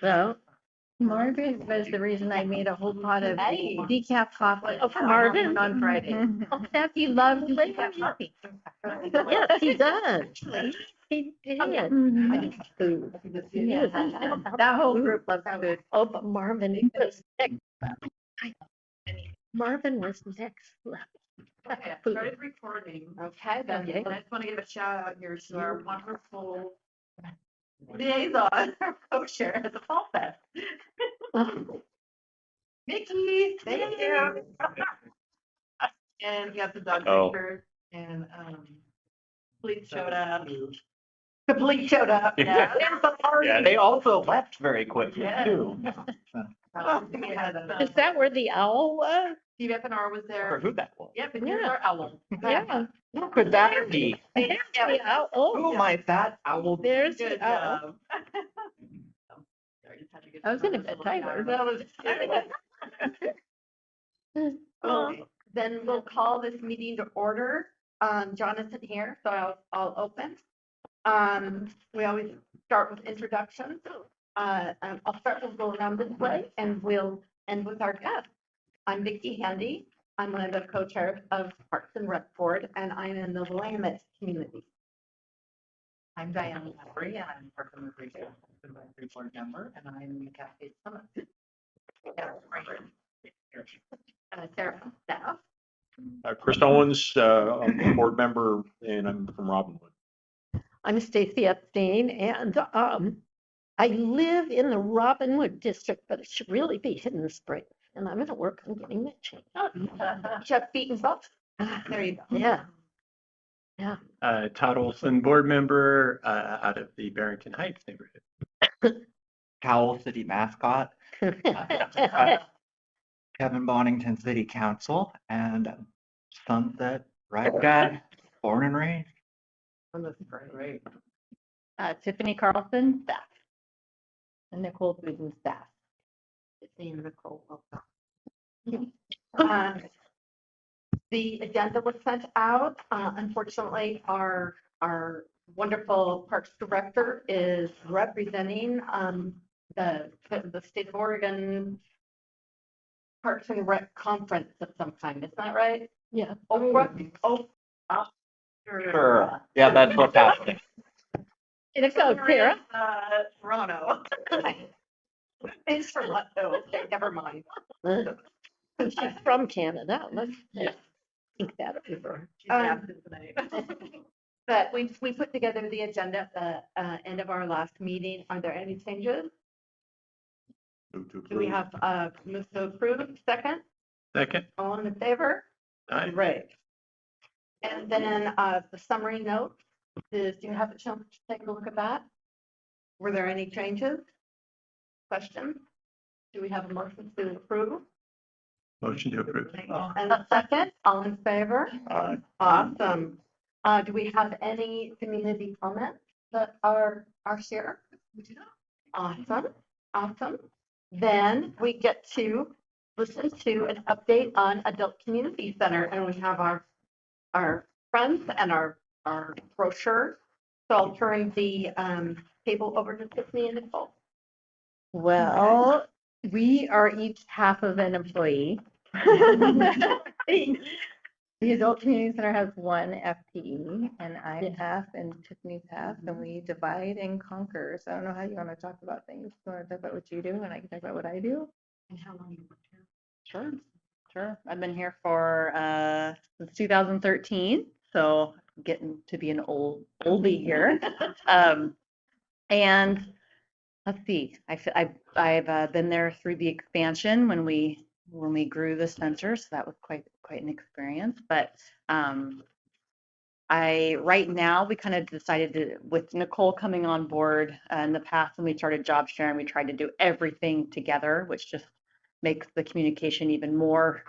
So Marvin was the reason I made a whole pot of decaf coffee. Oh, for Marvin on Friday. Oh, Steph, you love decaf coffee. Yes, he does. He did. Food. Yes. That whole group loves food. Oh, but Marvin was next. Marvin was next level. Okay, I started recording. Okay, then And I just want to give a shout out here to our wonderful liaison, our co-chair at the Fall Fest. Mickey, thank you. And we have the dog breaker and Fleet showed up. Complete showed up. Yeah. Yeah, they also left very quickly too. Is that where the owl was? Steve FNR was Or there. who that was? Yep, and here's our owl. Yeah. Who could that be? There's the owl. Oh, Who might that owl be? there's Good the owl. job. I was gonna bet Tyler. That was. Then we'll call this meeting to order. John isn't here, so I'll open. We always start with introductions. I'll start with go around this way and we'll end with our guest. I'm Vicki Handy. I'm one of the co-chairs of Parks and Rec Board, and I'm in the Willamette community. I'm Diane Lowry, and I'm Park and Recreation Advisory Board member, and I'm in the Cascade Summit. Sarah from staff. Chris Owens, I'm a board member and I'm from Robinwood. I'm Stacy Epstein, and I live in the Robinwood district, but it should really be Hidden Springs. And I'm gonna work on getting that changed. Jeff Beaton Buff. There you go. Yeah. Todd Olson, board member out of the Barrington Heights neighborhood. Powell City mascot, Kevin Bonington City Council, and Sunset Right Guy, born and raised. Great. Tiffany Carlson, staff. And Nicole Booten, staff. Nicole. The agenda was sent out. Unfortunately, our wonderful Parks Director is representing the state of Oregon Parks and Rec Conference of some kind. Is that right? Yeah. Sure. Yeah, that's what's happening. Let's go, Sarah. Toronto. Thanks for what though? Okay, never mind. She's from Canada. Let's think that over. But we put together the agenda at the end of our last meeting. Are there any changes? Do we have move to approve? Second? Second. All in favor? Aye. Great. And then the summary note is, do you have a chance to take a look at that? Were there any changes? Questions? Do we have a motion to approve? Motion to approve. And a second, all in favor? Aye. Awesome. Do we have any community comments that are shared? We do not. Awesome. Then we get to listen to an update on Adult Community Center, and we have our friends and our brochure. So I'll turn the table over to Tiffany and Nicole. Well, we are each half of an employee. The Adult Community Center has one FTE, and I'm half, and Tiffany's half, and we divide and conquer. So I don't know how you want to talk about things. You want to talk about what you do, and I can talk about what I do? And how long you worked here? Sure. I've been here for since 2013, so getting to be an oldie here. And let's see, I've been there through the expansion when we grew the center, so that was quite an experience. But right now we kind of decided to, with Nicole coming on board in the past when we started job sharing, we tried to do everything together, which just makes the communication even more,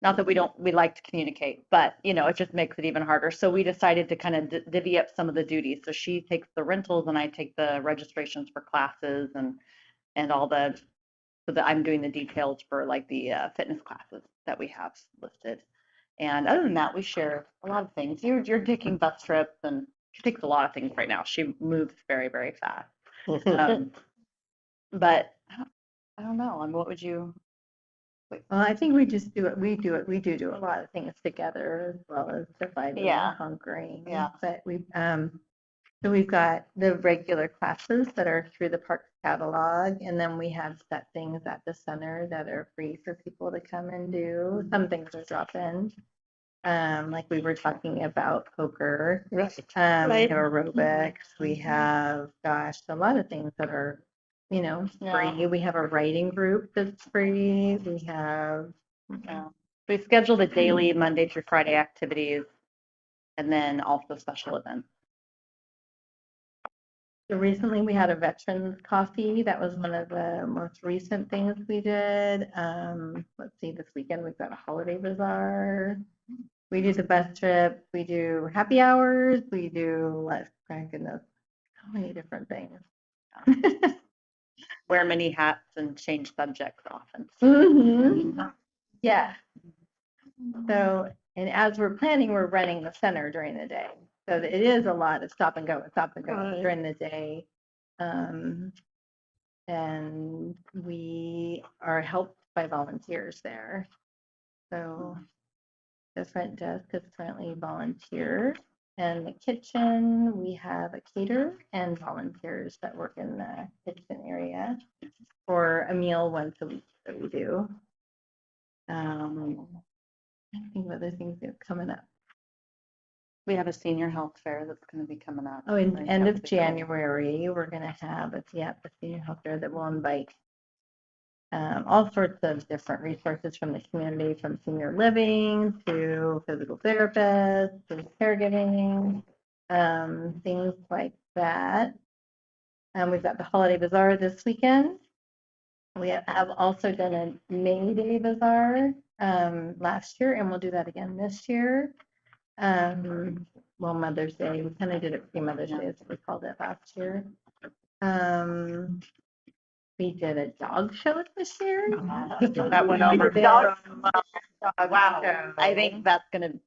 not that we like to communicate, but it just makes it even harder. So we decided to kind of divvy up some of the duties. So she takes the rentals and I take the registrations for classes and all so that I'm doing the details for like the fitness classes that we have listed. And other than that, we share a lot of things. You're taking bus trips, and she takes a lot of things right now. She moves very, very fast. but I don't know. I mean, what would you? Well, I think we just do it. We do a lot of things together as well as dividing Yeah. and conquering. Yeah. But so we've got the regular classes that are through the park catalog, and then we have set things at the center that are free for people to come and do. Some things are drop in. Like we were talking about poker. Right. We have aerobics. We have, gosh, a lot of things that are, Yeah. free. We have a writing group that's free. We have, Yeah. We schedule the daily Monday through Friday activities, and then also special events. so recently we had a veterans coffee. That was one of the most recent things we did. Let's see, this weekend we've got a holiday bazaar. We do the bus trip. We do happy hours. We do, my goodness, so many different things. Wear many hats and change subjects often. Yeah. So, and as we're planning, we're running the center during the day. So it is a lot of stop and go Right. during the day. And we are helped by volunteers there. So the front desk is currently volunteer. And the kitchen, we have a caterer and volunteers that work in the kitchen area for a meal once a week that we do. I think of other things that are coming up. We have a senior health fair that's going to be coming up. Oh, in I think end that's of pretty cool. January, we're gonna have the senior health fair that will invite all sorts of different resources from the community, from senior living to physical therapists to caregiving, things like that. We've got the holiday bazaar this weekend. We have also done a May Day bazaar last year, and we'll do that again this year. Well, Mother's Day, we kind of did it pre-Mother's Day, as we called it last year. We did a dog show this year. That went over We did so dog Wow. show. I think that's gonna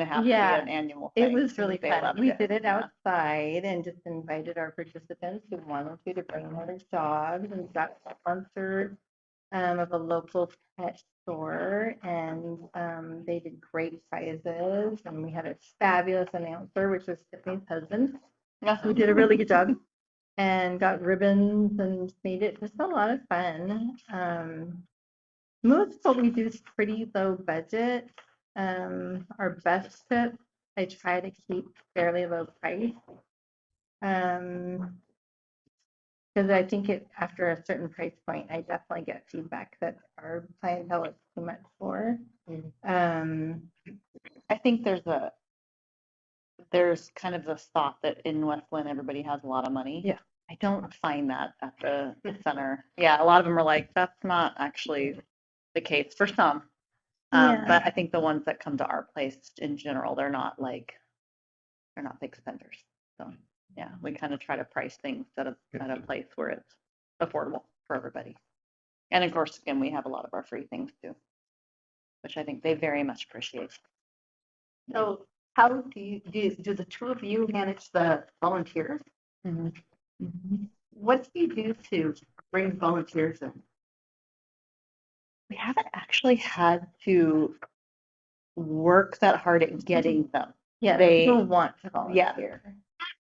have Yeah, to be an annual It thing. was really They fun. loved We it. did it Yeah. outside and just invited our participants who wanted to bring their dogs, and got sponsored of a local pet store, and they did great prizes, and we had a fabulous announcer, which was Tiffany's husband, who did a really good job and got ribbons and made it just a lot of fun. Most of what we do is pretty low budget. Our best trip, I try to keep fairly low price. Because I think after a certain price point, I definitely get feedback that our clientele is too much for. I think there's kind of this thought that in West Linn everybody has a lot of money. Yeah. I don't find that at the center. Yeah, a lot of them are like, that's not actually the case for some. Yeah. But I think the ones that come to our place in general, they're not big spenders. So yeah, we kind of try to price things at a place where it's affordable for everybody. And of course, again, we have a lot of our free things too, which I think they very much appreciate. So how do the two of you manage the volunteers? What do you do to bring volunteers in? We haven't actually had to work that hard at getting them. Yeah, They- people want to volunteer.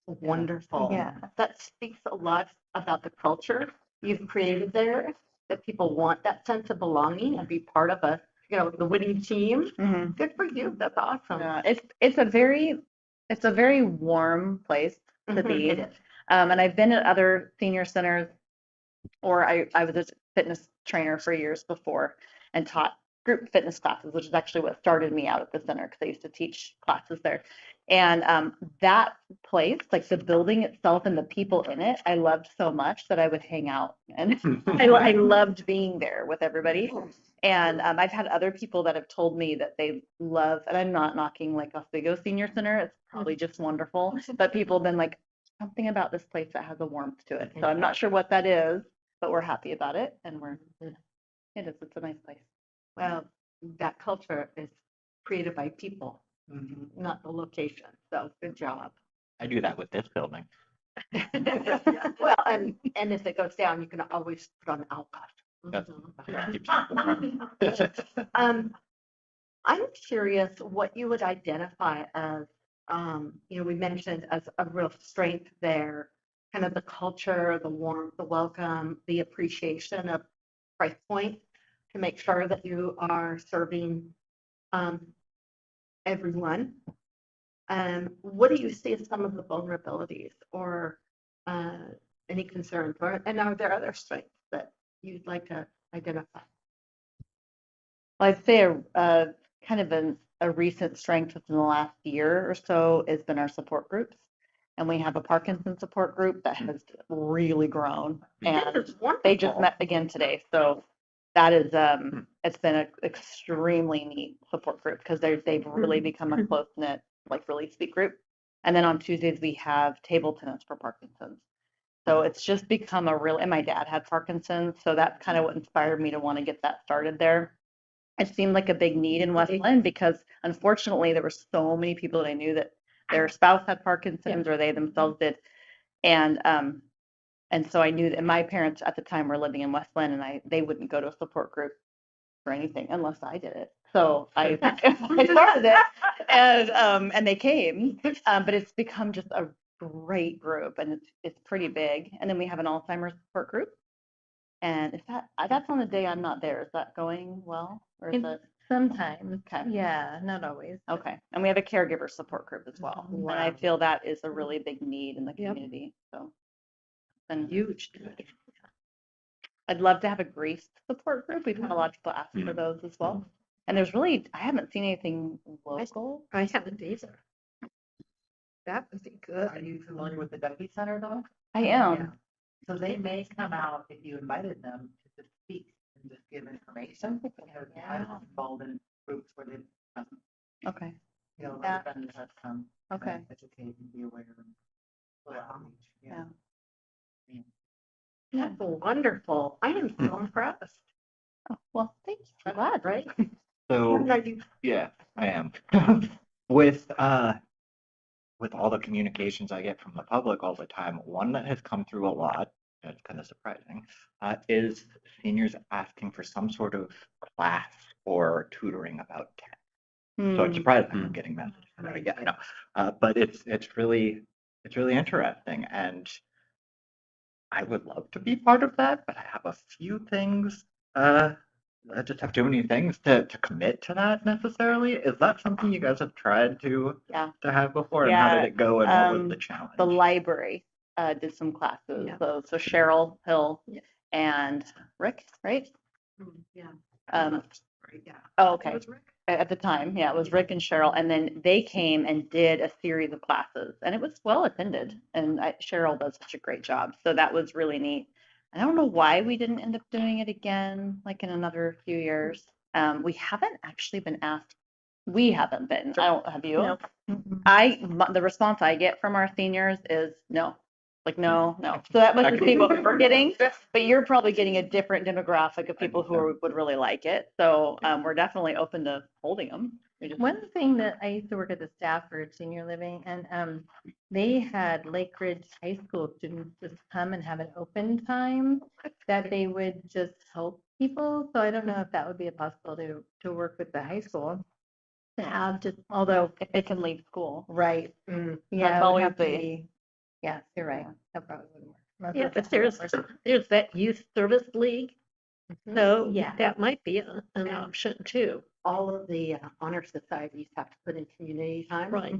Wonderful. Yeah. That speaks a lot about the culture you've created there, that people want that sense of belonging and be part of the winning team. Mhm. Good for you. That's awesome. Yeah, it's a very warm place to be. It is. And I've been at other senior centers, or I was a fitness trainer for years before and taught group fitness classes, which is actually what started me out at the center because I used to teach classes there. And that place, like the building itself and the people in it, I loved so much that I would hang out, and I loved being there with everybody. And I've had other people that have told me that they love, and I'm not knocking like Oswego Senior Center, it's probably just wonderful, but people have been like, something about this place that has a warmth to it. So I'm not sure what that is, but we're happy about it, and it's a nice place. Well, that culture is created by people, not the location. So good job. I do that with this building. Well, and if it goes down, you can always put on alcohol. That's- I'm curious what you would identify as, we mentioned as a real strength there, kind of the culture, the warmth, the welcome, the appreciation of price point to make sure that you are serving everyone. What do you see as some of the vulnerabilities or any concerns? And are there other strengths that you'd like to identify? Well, I'd say kind of a recent strength within the last year or so has been our support groups. And we have a Parkinson support group that has really grown. And This is wonderful. they just met again today. So that is, it's been an extremely neat support group because they've really become a close knit, like really sweet group. And then on Tuesdays, we have table tennis for Parkinson's. So it's just become a real, and my dad had Parkinson's. So that's kind of what inspired me to want to get that started there. It seemed like a big need in West Linn because unfortunately there were so many people that I knew that their spouse had Parkinson's or they themselves did. And so I knew that my parents at the time were living in West Linn and they wouldn't go to a support group for anything unless I did it. So I started it and they came. But it's become just a great group and it's pretty big. And then we have an Alzheimer's support group. And is that's on the day I'm not there. Is that going well? Or is it Sometimes, okay? yeah, not always. Okay. And we have a caregiver support group as well. And I feel that is a really big need in the Yep. community. So and Huge. I'd love to have a grief support group. We've had a lot of people ask for those as well. And I haven't seen anything local. I haven't either. That would be Are good. you familiar with the Duffy Center though? I am. Yeah. So they may come out if you invited them to just speak and just give information. Because I've been involved in groups where they, Okay. let them have some. Okay. Educate and be aware. And outreach. Yeah. That's wonderful. I am so impressed. Oh, well, thank you. I'm glad. Right? So, Are you? yeah, I am. With all the communications I get from the public all the time, one that has come through a lot, that's kind of surprising, is seniors asking for some sort of class or tutoring about tech. So it's surprising I'm getting messages. Yeah, I know. But it's really interesting, and I would love to be part of that, but I have a few things. I just have too many things to commit to that necessarily. Is that something you guys have tried to Yeah. have before? And how did it go? And what was the challenge? The library did some classes. Yeah. So Cheryl Hill Yeah. and Rick, right? Yeah. Yeah. Oh, okay. It was Rick. At the time, yeah, it was Rick and Cheryl, and then they came and did a series of classes, and it was well attended. And Cheryl does such a great job, so that was really neat. I don't know why we didn't end up doing it again, like in another few years. We haven't actually been asked. We haven't been. I don't have you. No. The response I get from our seniors is no. Like, no. So that must be what we're getting, but you're probably getting a different demographic of people who would really like it. So we're definitely open to holding them. One thing that I used to work at the staff for senior living, and they had Lake Ridge High School students just come and have an open time that they would just help people. So I don't know if that would be a possibility to work with the high school. To have just, although If they can leave school. right, yeah, That's it would always have to the- be. Yeah, you're right. That probably wouldn't work. Yeah, but there's that youth service league. So Yeah. that might be an option too. All of the honor societies have to put in community time. Right.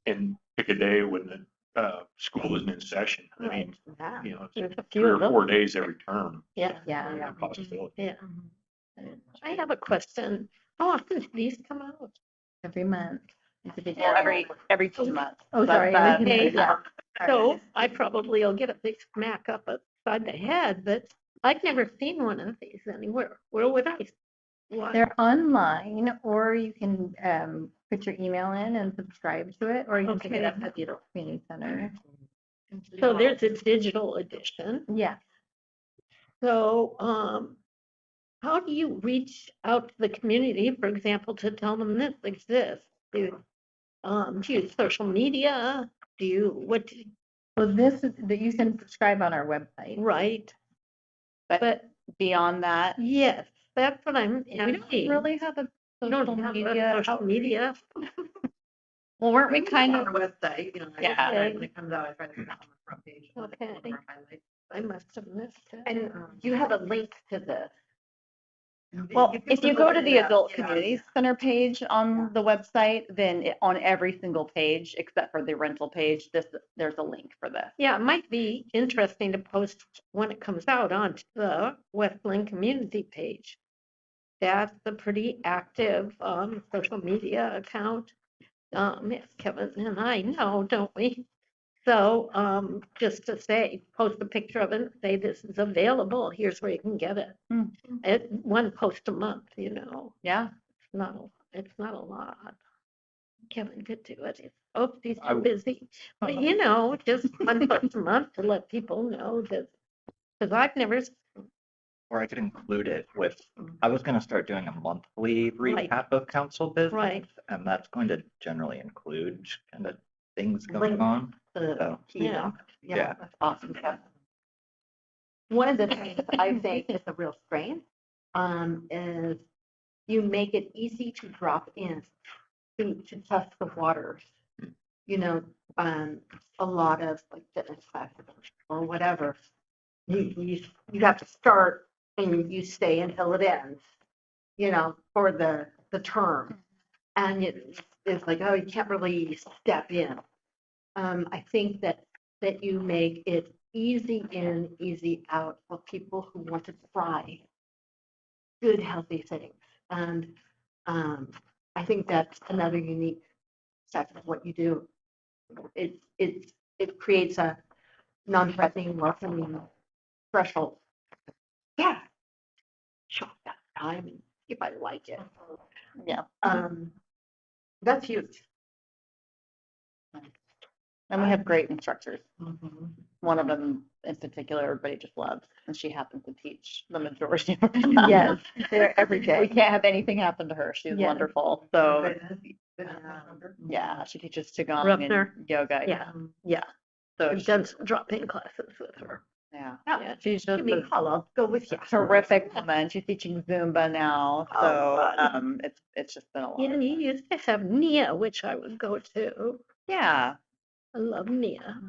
And pick a day when the school isn't in session. I mean, Yeah. There's a 3 few or of them. 4 days every term. Yeah. Yeah. A possibility. Yeah. I have a question. How often do these come out? Every month. It's a big. Well, every 2 months. Oh, But, sorry. Okay, yeah. so I probably will get a big smack up upside the head, but I've never seen one of these anywhere. Where would I? What? They're online, or you can put your email in and subscribe to it, or you can pick it up Okay. at the community center. So there's a digital edition. Yeah. So, how do you reach out to the community, for example, to tell them this exists? Do you use social media? What So this is, that you can subscribe on our website. Right. But But beyond that, yes, that's what I'm we don't asking. really have a We don't social have a media. social media. Well, weren't we kind of, website, Yeah. when it comes out, I try to put it on the front page. Okay. Highlights. I must have missed it. And you have a link to this. well, can if you look go at to the that, Adult yeah. Community Center page on the website, then on every single page, except for the rental page, there's a link for this. Yeah, it might be interesting to post when it comes out onto the Westland community page. That's a pretty active social media account. Yes, Kevin and I know, don't we? So just to say, post a picture of it, say this is available, here's where you can get it. Hmm. One post a month, Yeah. it's not a lot. Kevin could do it. Oh, he's I too busy. But just one post a month to let people know that, because I've never, Or I could include it with, I was gonna start doing a monthly Right. recap of council business. Right. And that's going to generally include kind of things Link. going on. the, So, yeah, yeah. that's awesome. One of the things I think is a real strength, is you make it easy to drop in to test the waters. A lot of like fitness classes or whatever. You have to start and you stay until it ends, for the term. And it's like, oh, you can't really step in. I think that you make it easy in, easy out for people who want to try good, healthy things. And I think that's another unique side of what you do. It creates a non-threatening, welcoming threshold. Yeah, sure, that time and if I like it. Yeah. That's huge. And we have great instructors. One of them in particular, everybody just loves, and she happens to teach the majority of our time. Yes, they're every We day. can't have anything happen to her. She's Yes. wonderful. So yeah, she teaches Qigong Ruffner. and yoga. Yeah. So I've done some drop-in classes with her. yeah, Yeah, she's just give me a a call, I'll go with you. terrific woman. She's teaching Zumba now. Oh, So fun. it's just been a lot. Yeah, you used to have Nia, which I would go to. Yeah. I love Nia.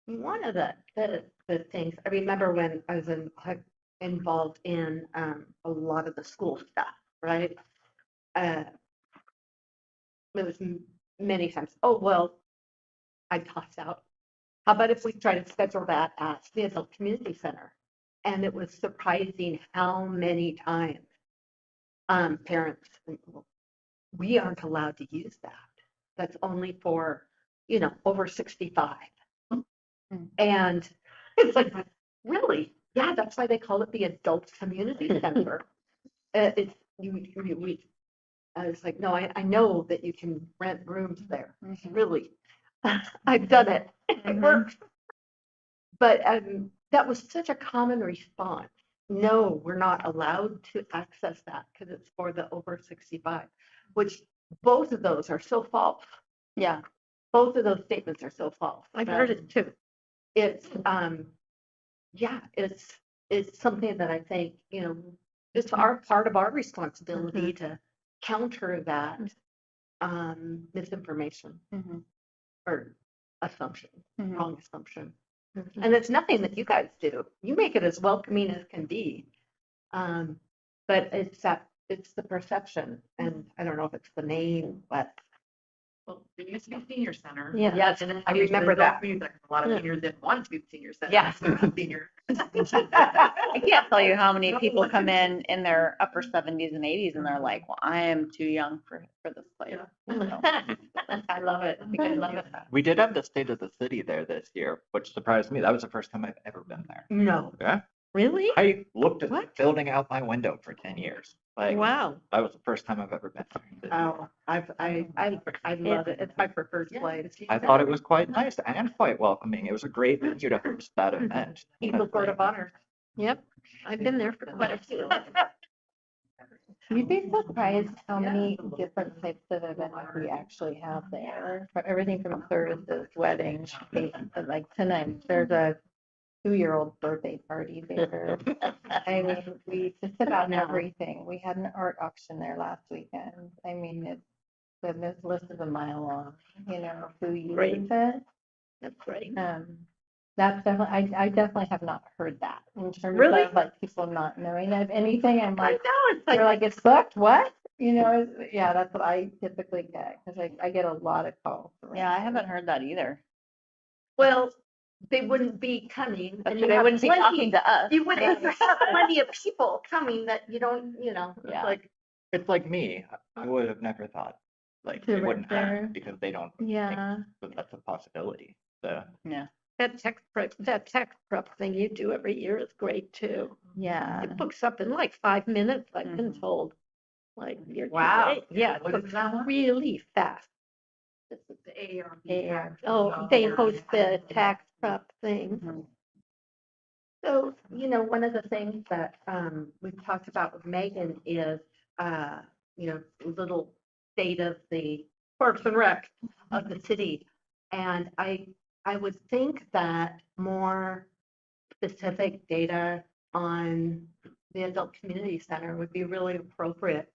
One of the things, I remember when I was involved in a lot of the school stuff, right? It was many times, oh, well, I tossed out. How about if we try to schedule that at the adult community center? And it was surprising how many times parents, we aren't allowed to use that. That's only for, over 65. And it's like, really? Yeah, that's why they call it the adult community center. It's, I was like, no, I know that you can rent rooms there. Really. I've done it. It works. But that was such a common response. No, we're not allowed to access that because it's for the over 65, which both of those are so false. Yeah. Both of those statements are so false. I've heard it too. It's, yeah, it's something that I think, it's our part of our responsibility to counter that misinformation or assumption, wrong assumption. And it's nothing that you guys do. You make it as welcoming as can be. But it's the perception, and I don't know if it's the name, but Well, it used to be senior center. Yeah. Yes, and then I changed to remember adult that. community center. A lot of Yeah. seniors didn't want to be senior center. Yeah. So it's senior. I can't tell you how many people come in their upper 70s and 80s and they're like, well, I am too young for this place. I love it. I love it. We did have the state of the city there this year, which surprised me. That was the first time I've ever been there. No, Yeah. really? I looked at the What? building out my window for 10 years. Like, Wow. that was the first time I've ever been there. Oh, I love it. It's my preferred place. I thought it was quite nice and quite welcoming. It was a great venue to host that event. Eagle Court of Honor. Yep, I've been there for quite a few. You'd be surprised how many different types of events we actually have there. From everything from services, weddings, like tonight, there's a 2-year-old birthday party there. I mean, we just about everything. We had an art auction there last weekend. I mean, the list is a mile long, who Great. uses it. That's great. That's definitely, I definitely have not heard that in terms Really? of like people not knowing of anything. I'm I like, know, it's they're like, like, it's booked, what? Yeah, that's what I typically get, because I get a lot of calls. Yeah, I haven't heard that either. Well, they wouldn't be coming. And you They have wouldn't be plenty- talking to us. You wouldn't have plenty of people coming that you don't, it's Yeah. like, It's like me. I would have never thought, like, To it wouldn't work there. happen because they don't think Yeah, that that's a possibility. So, Yeah. that text prep thing you do every year is great too. yeah. It books up in like 5 minutes, I've been Mhm. told. Like, you're too Wow. late. Yeah, it What is books that one? really fast. This is the AARP. AARP. Oh, they host the tax prep thing. Mhm. so, one of the things that we've talked about with Megan is, little state of the Parks and Rec of the city. And I would think that more specific data on the adult community center would be really appropriate.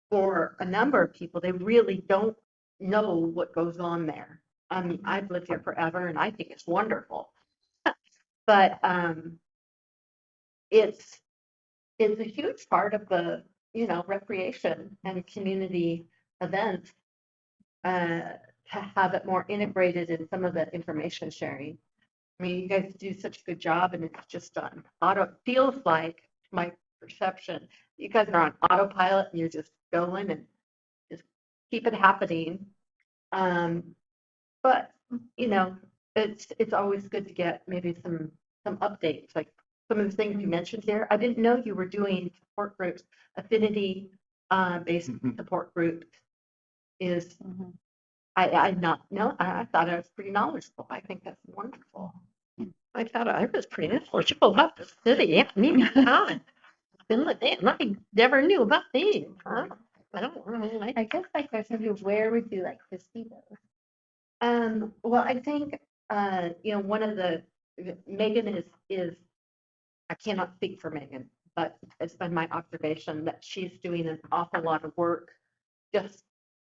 For a number of people, they really don't know what goes on there. I've lived here forever and I think it's wonderful. But it's a huge part of the, recreation and community events, to have it more integrated in some of the information sharing. I mean, you guys do such a good job and it's just on feels like my perception. You guys are on autopilot and you're just going and just keep it happening. But, it's always good to get maybe some updates, like some of the things you mentioned here. I didn't know you were doing support groups, affinity based support groups is, Mhm. I not know, I thought I was pretty knowledgeable. I think that's wonderful. I thought I was pretty knowledgeable about the city. I mean, God, been living, I never knew about these, huh? I don't know. I guess my question is, where would you like to see those? Well, I think, one of the, Megan is, I cannot speak for Megan, but it's been my observation that she's doing an awful lot of work just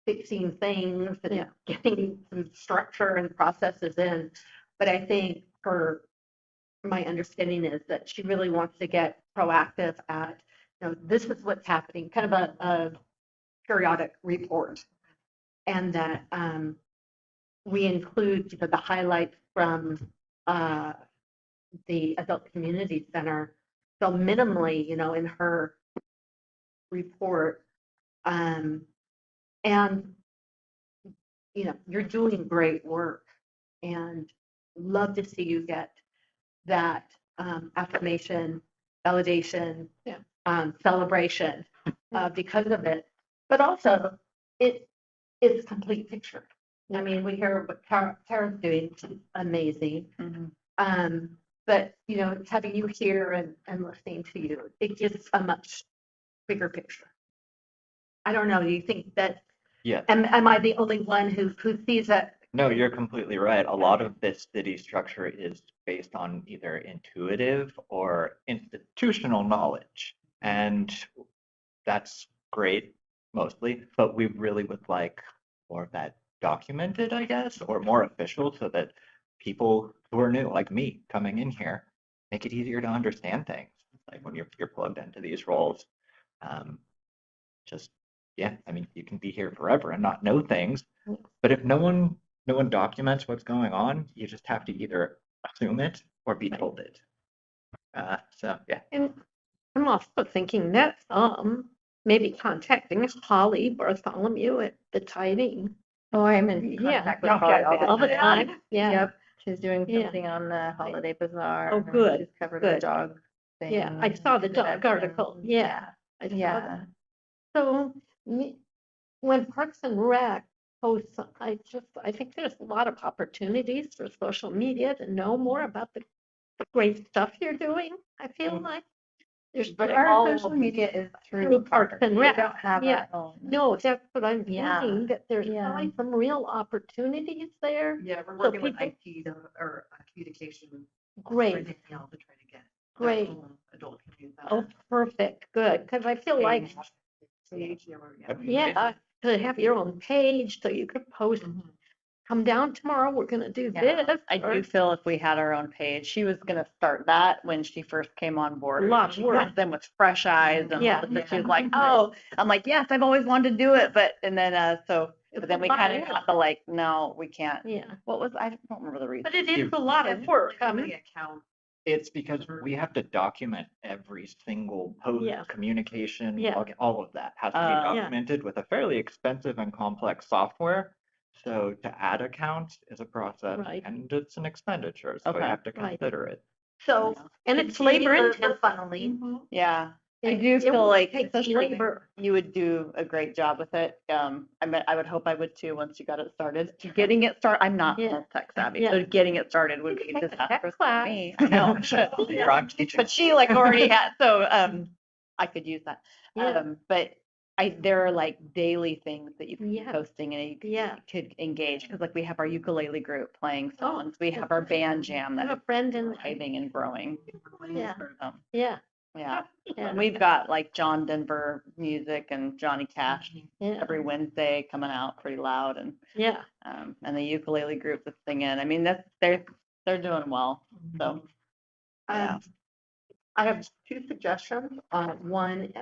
fixing things and getting some structure and processes in. But I think my understanding is that she really wants to get proactive at, this is what's happening, kind of a periodic report. And that we include, the highlights from the adult community center. So minimally, in her report. And, you're doing great work and love to see you get that affirmation, validation, celebration because of it. But also, it's a complete picture. I mean, we hear what Tara's doing, she's amazing. Mhm. But, having you here and listening to you, it gives a much bigger picture. I don't know, do you think that, yeah. am I the only one who sees that? No, you're completely right. A lot of this city structure is based on either intuitive or institutional knowledge. And that's great mostly, but we really would like more of that documented, I guess, or more official so that people who are new, like me, coming in here, make it easier to understand things. Like when you're plugged into these roles. Um, just yeah, I mean, you can be here forever and not know things, but if no one documents what's going on, you just have to either assume it or be told it. So yeah. And I'm also thinking that maybe contacting Holly Bartholomew at the Tiding. Oh, I'm in Yeah, contact with Holly all the time. Yeah. Yep, she's doing Yeah. something on the holiday bazaar. Oh, good, She's covered the good. dog thing. Yeah, I saw the dog That's, article. Yeah, I saw Yeah. that. So when Parks and Rec hosts, I think there's a lot of opportunities for social media to know more about the great stuff you're doing. I feel like. There's But like our all social media is through through Parks Parks. and We Rec. don't have Yeah. our own. No, that's what I'm Yeah. thinking, that there's Yeah. probably some real opportunities there. Yeah, we're So working with people- IT to, or communication Great, right now to try to get. that great. whole Adult community. Oh, perfect, good, because I feel like, Page, yeah, to have your own page, so you could post, come down tomorrow, we're gonna do Yeah, this. I or- do feel if we had our own page, she was gonna start that when she first came on board. Lot of She work. comes in with fresh eyes and Yeah. all this, she was like, oh, I'm like, yes, I've always wanted to do it, but, and then, but then we kind of got the like, no, we can't. Yeah, What was, I don't remember the reason. but it is a lot of work, How I many mean, accounts? It's because we have to document every single post, Yeah. communication, Yeah. all of that has to be Yeah. documented with a fairly expensive and complex software. So to add accounts is a process Right. and it's an expenditure, so we Okay. have to Right. consider it. so, and it's labor intensive. Funneling. Yeah, I It- do it feel will like, take especially labor. you would do a great job with it. I would hope I would too, once you got it started. Getting it started, I'm not Yeah. tech savvy, Yeah. so getting it started would You be can take a tech disastrous for class. me. I know. Here I'm teaching. But she like already had, so, I could use that. Yeah. But there are like daily things that you could be Yeah. posting and you Yeah. could engage, because like we have our ukulele group playing Oh, songs, we have our band jam I that have is a friend in, thriving and growing. yeah, Um, yeah, Yeah, yeah, and we've got like John Denver music and Johnny Cash yeah, every Wednesday coming out pretty loud, yeah. and the ukulele group that's singing. I mean, they're doing well. So yeah. I have two suggestions. One,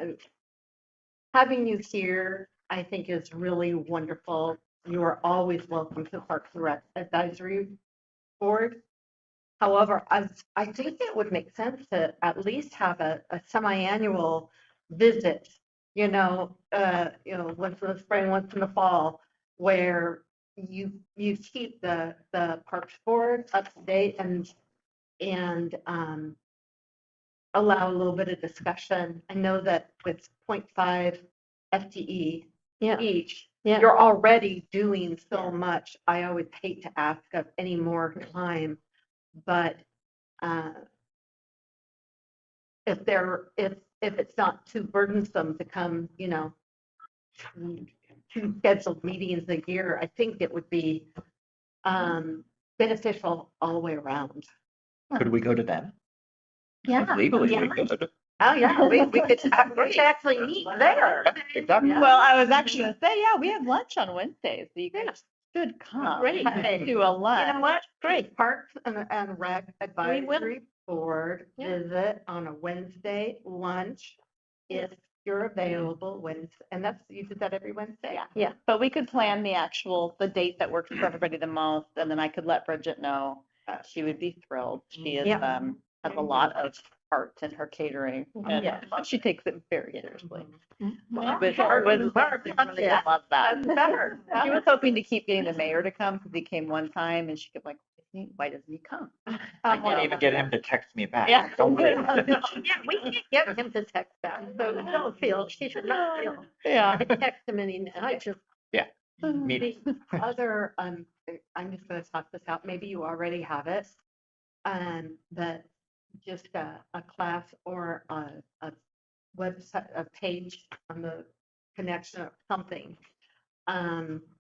having you here, I think is really wonderful. You are always welcome to Parks and Rec Advisory Board. However, I think it would make sense to at least have a semi-annual visit, once in the spring, once in the fall, where you keep the Parks Board up to date and allow a little bit of discussion. I know that with 0.5 FTE each, you're already doing so much. I always hate to ask of any more time, but if it's not too burdensome to come, two scheduled meetings a year, I think it would be beneficial all the way around. Could we go to them? Yeah. Legally, Yeah. we could. Oh, yeah, we could actually meet there. Exactly. Yeah. Well, I was actually gonna say, yeah, we have lunch on Wednesdays, so you guys should come Great. to a lunch. You know what? Great. Parks and Rec Advisory Board visit on a Wednesday lunch if you're available Wednesday, and you did that every Wednesday? Yeah. Yeah. But we could plan the date that works for everybody the most, and then I could let Bridget know. She would be thrilled. She is, Yeah. has a lot of heart in her catering, and Yeah. she takes it very seriously. Well, But Mark was was really yeah. love that. That's better. She was hoping to keep getting the mayor to come, because he came one time, and she kept like, why doesn't he come? I can't even get him to text me back. Yeah. Don't worry. Yeah, we can't get him to text back, so don't feel, she should not feel. Yeah. I text him and I just. Me. The other, I'm just gonna talk this out, maybe you already have it. But just a class or a website, a page on the connection or something,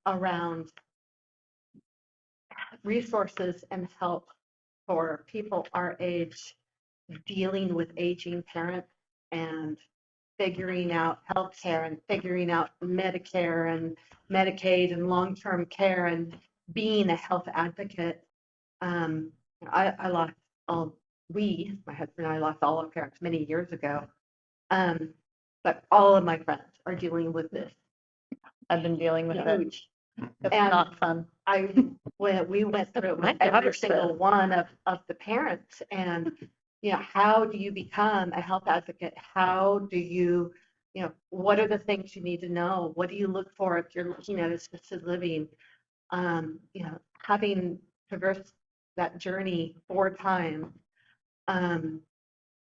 around resources and help for people our age dealing with aging parents and figuring out healthcare and figuring out Medicare and Medicaid and long-term care and being a health advocate. I lost my husband and I lost all our parents many years ago. But all of my friends are dealing with this. I've been dealing with it. Huge. It's And not fun. When we went through it with every single one of the parents, and how do you become a health advocate? How do you, what are the things you need to know? What do you look for if you're looking at assisted living? Having traversed that journey 4 times,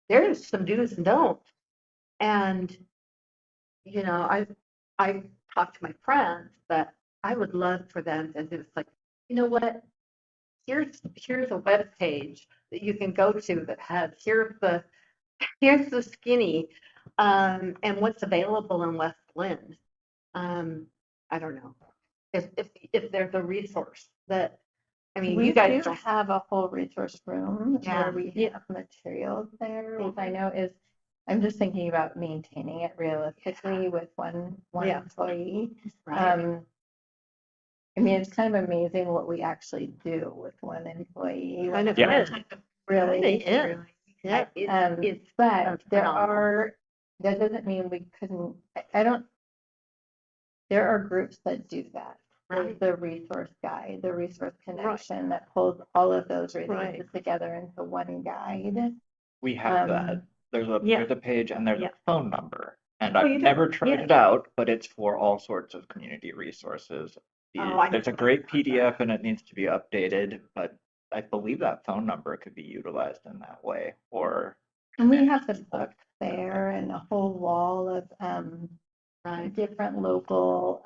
there's some do's and don'ts. And I talked to my friends, but I would love for them to just like, you know what? Here's a web page that you can go to that has here's the here's the skinny, and what's available in West Linn. I don't know, if there's a resource that, I mean, We you guys do don't. have a whole resource room Yeah. where we have materials there, which I know is, I'm just thinking about maintaining it realistically with one Yeah. employee. Right. I mean, it's kind of amazing what we actually do with one employee. Kind of Yeah. is. Really. Really is. Yeah. It's But there phenomenal. are, that doesn't mean we couldn't, I don't, there are groups that do that. There's Right. the resource guide, the resource connection that pulls all of those Right. resources together into one guide. We have that. Um, There's a yeah. there's a page and there's Yeah. a phone number. And Oh, I've you do? never tried Yeah. it out, but it's for all sorts of community resources. Oh, I There's a know. great PDF and it needs to be updated, but I believe that phone number could be utilized in that way. Or And we have the books there and a whole wall of Right. different local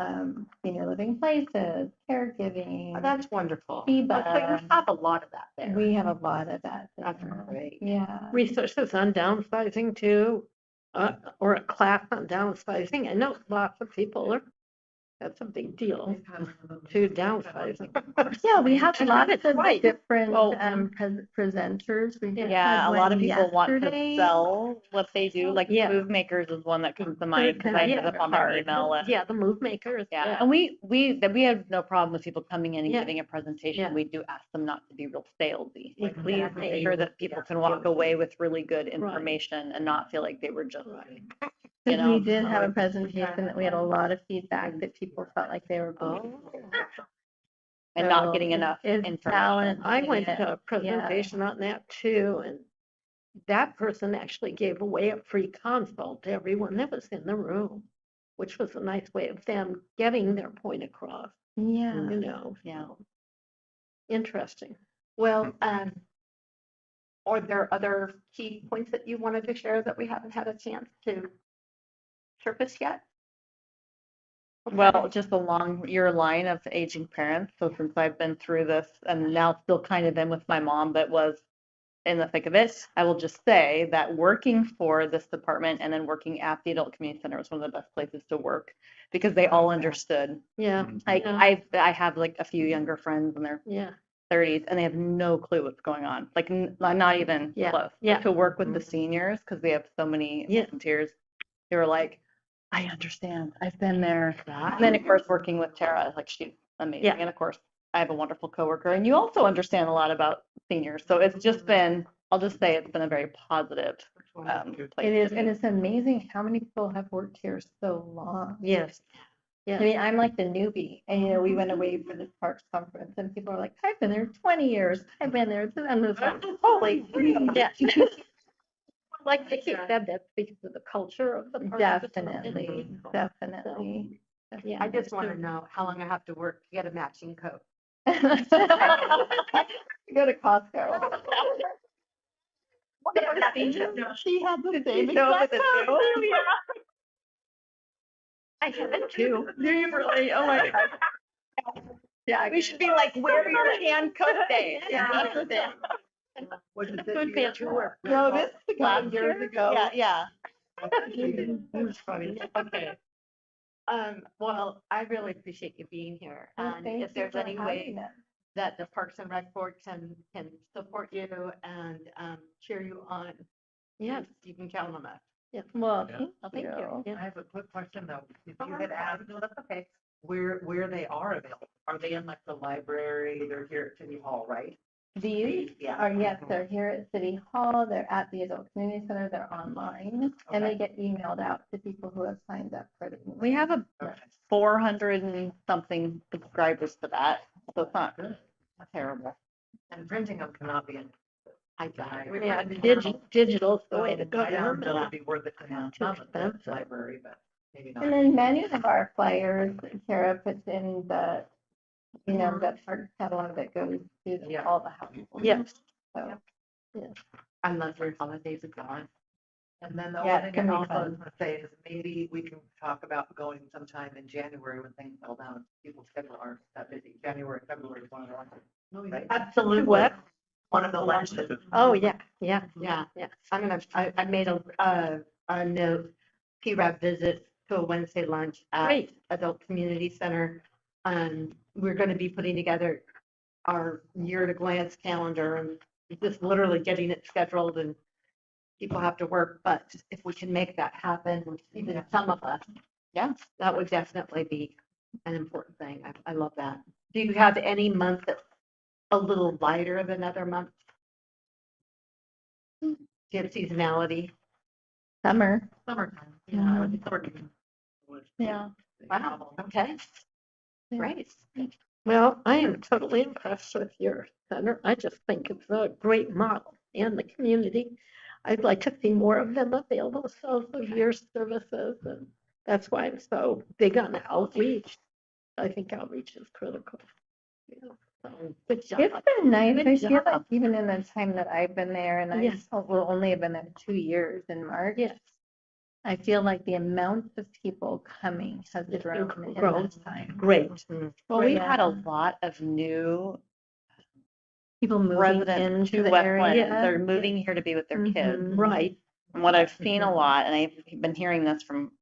senior living places, caregiving. Oh, that's wonderful. FIBA. So you have a lot of that there. We have a lot of that That's there. great. Yeah. Resources on downsizing too, or a class on downsizing. I know lots of people are, that's a big deal to downsizing. Yeah, we have lots of Right. different Oh. presenters. We just Yeah, had a lot of one people want to yesterday. sell what they do. Like Yeah. Move Makers is one that comes to mind because I hit up on their email list. Yeah, the move makers. Yeah, and we have no problem with people coming in and Yeah. giving a presentation. Yeah. We do ask them not to be real salesy. Like, Exactly. please make sure that people can walk away with really good information and not feel like they were just, Right. you know. We did have a presentation that we had a lot of feedback that people felt like they were being And not So getting enough it's information. talent. I went Yeah. to a presentation on that too, and that person actually gave away a free consult to everyone that was in the room, which was a nice way of them getting their point across, Yeah. you know. Yeah. so. Interesting. Well, are there other key points that you wanted to share that we haven't had a chance to surface yet? Well, just along your line of aging parents. So since I've been through this and now still kind of in with my mom that was in the thick of it, I will just say that working for this department and then working at the adult community center was one of the best places to work because they all understood. Yeah, Like Yeah. I have like a few younger friends in their yeah, 30s and they have no clue what's going on. Like not even Yeah. close. Yeah. To work with the seniors because they have so many Yeah. volunteers. They were like, I understand. I've been there. And then of course working with Tara, like she's amazing. Yeah. And of course I have a wonderful coworker and you also understand a lot about seniors. So it's just been, I'll just say it's been a very positive place. It is, to and be. it's amazing how many people have worked here so long. yes. I mean, I'm like the newbie, and we went away for this Parks conference, and people are like, "I've been there 20 years. I've been there." And it's like, holy, Yeah. Like Vicky said, that's because of the culture of the park. definitely, definitely. Yeah. I just want to know how long I have to work to get a matching coat. Go to Costco. She had the same exact coat. I have it too. Do you really? Oh my God. Yeah, We should be like, wear your hand coat day. Was it Good man to work. No, this is a couple years ago. Yeah. Okay. Well, I really appreciate you being here. Well, And thank if you there's for any having way us. that the Parks and Rec Board can support you and cheer you on, Yeah. you can count on us. Well, Thank you. I have a quick question though. If you had asked, no, that's okay, where they are available, are they in like the library, they're here at City Hall, right? these Yeah. are, yes, they're here at City Hall, they're at the Adult Community Center, they're online, and they get emailed out to people who have signed up for the. We have a Okay. 400 and something subscribers to that. So it's not terrible. And printing them cannot be in. Yeah, digital's the way to go. I don't know if it'd be worth it to have Too some at the expensive. library, but maybe not. And then many of our flyers, Tara puts in the, the park catalog that goes to Yeah. all the houses. Yes. So, I love your holidays are gone. And then the Yeah, only it's thing I gonna be also fun. was gonna say is maybe we can talk about going sometime in January when things settle down. People's schedule aren't that busy. January, February, 21. Right? Absolutely. What? one of the lunches. Oh, yeah, yeah, Yeah. yeah. I made a note, PRAB visit to a Wednesday lunch at Great. Adult Community Center. We're gonna be putting together our year at a glance calendar and just literally getting it scheduled, and people have to work, but if we can make that happen, even some of us, Yeah. that would definitely be an important thing. I love that. Do you have any month that's a little lighter than other months? Do you have seasonality? Summer. Summertime. Yeah. Summertime. Yeah. Wow, okay, Yeah. great. Well, I am totally impressed with your center. I just think it's a great model in the community. I'd like to see more of them avail themselves of your services, and that's why I'm so big on outreach. I think outreach is critical. Yeah, so, good job. It's been nice. Good I feel like job. even in the time that I've been there, and I Yes. will only have been there 2 years in March. Yes. I feel like the amount of people coming has It's grown in grown. this time. Great. Well, we've Yeah. had a lot of new People moving residents into to the West area. Linn. They're moving here to be with their kids. Mhm. Right. And what I've seen a lot, and I've been hearing this from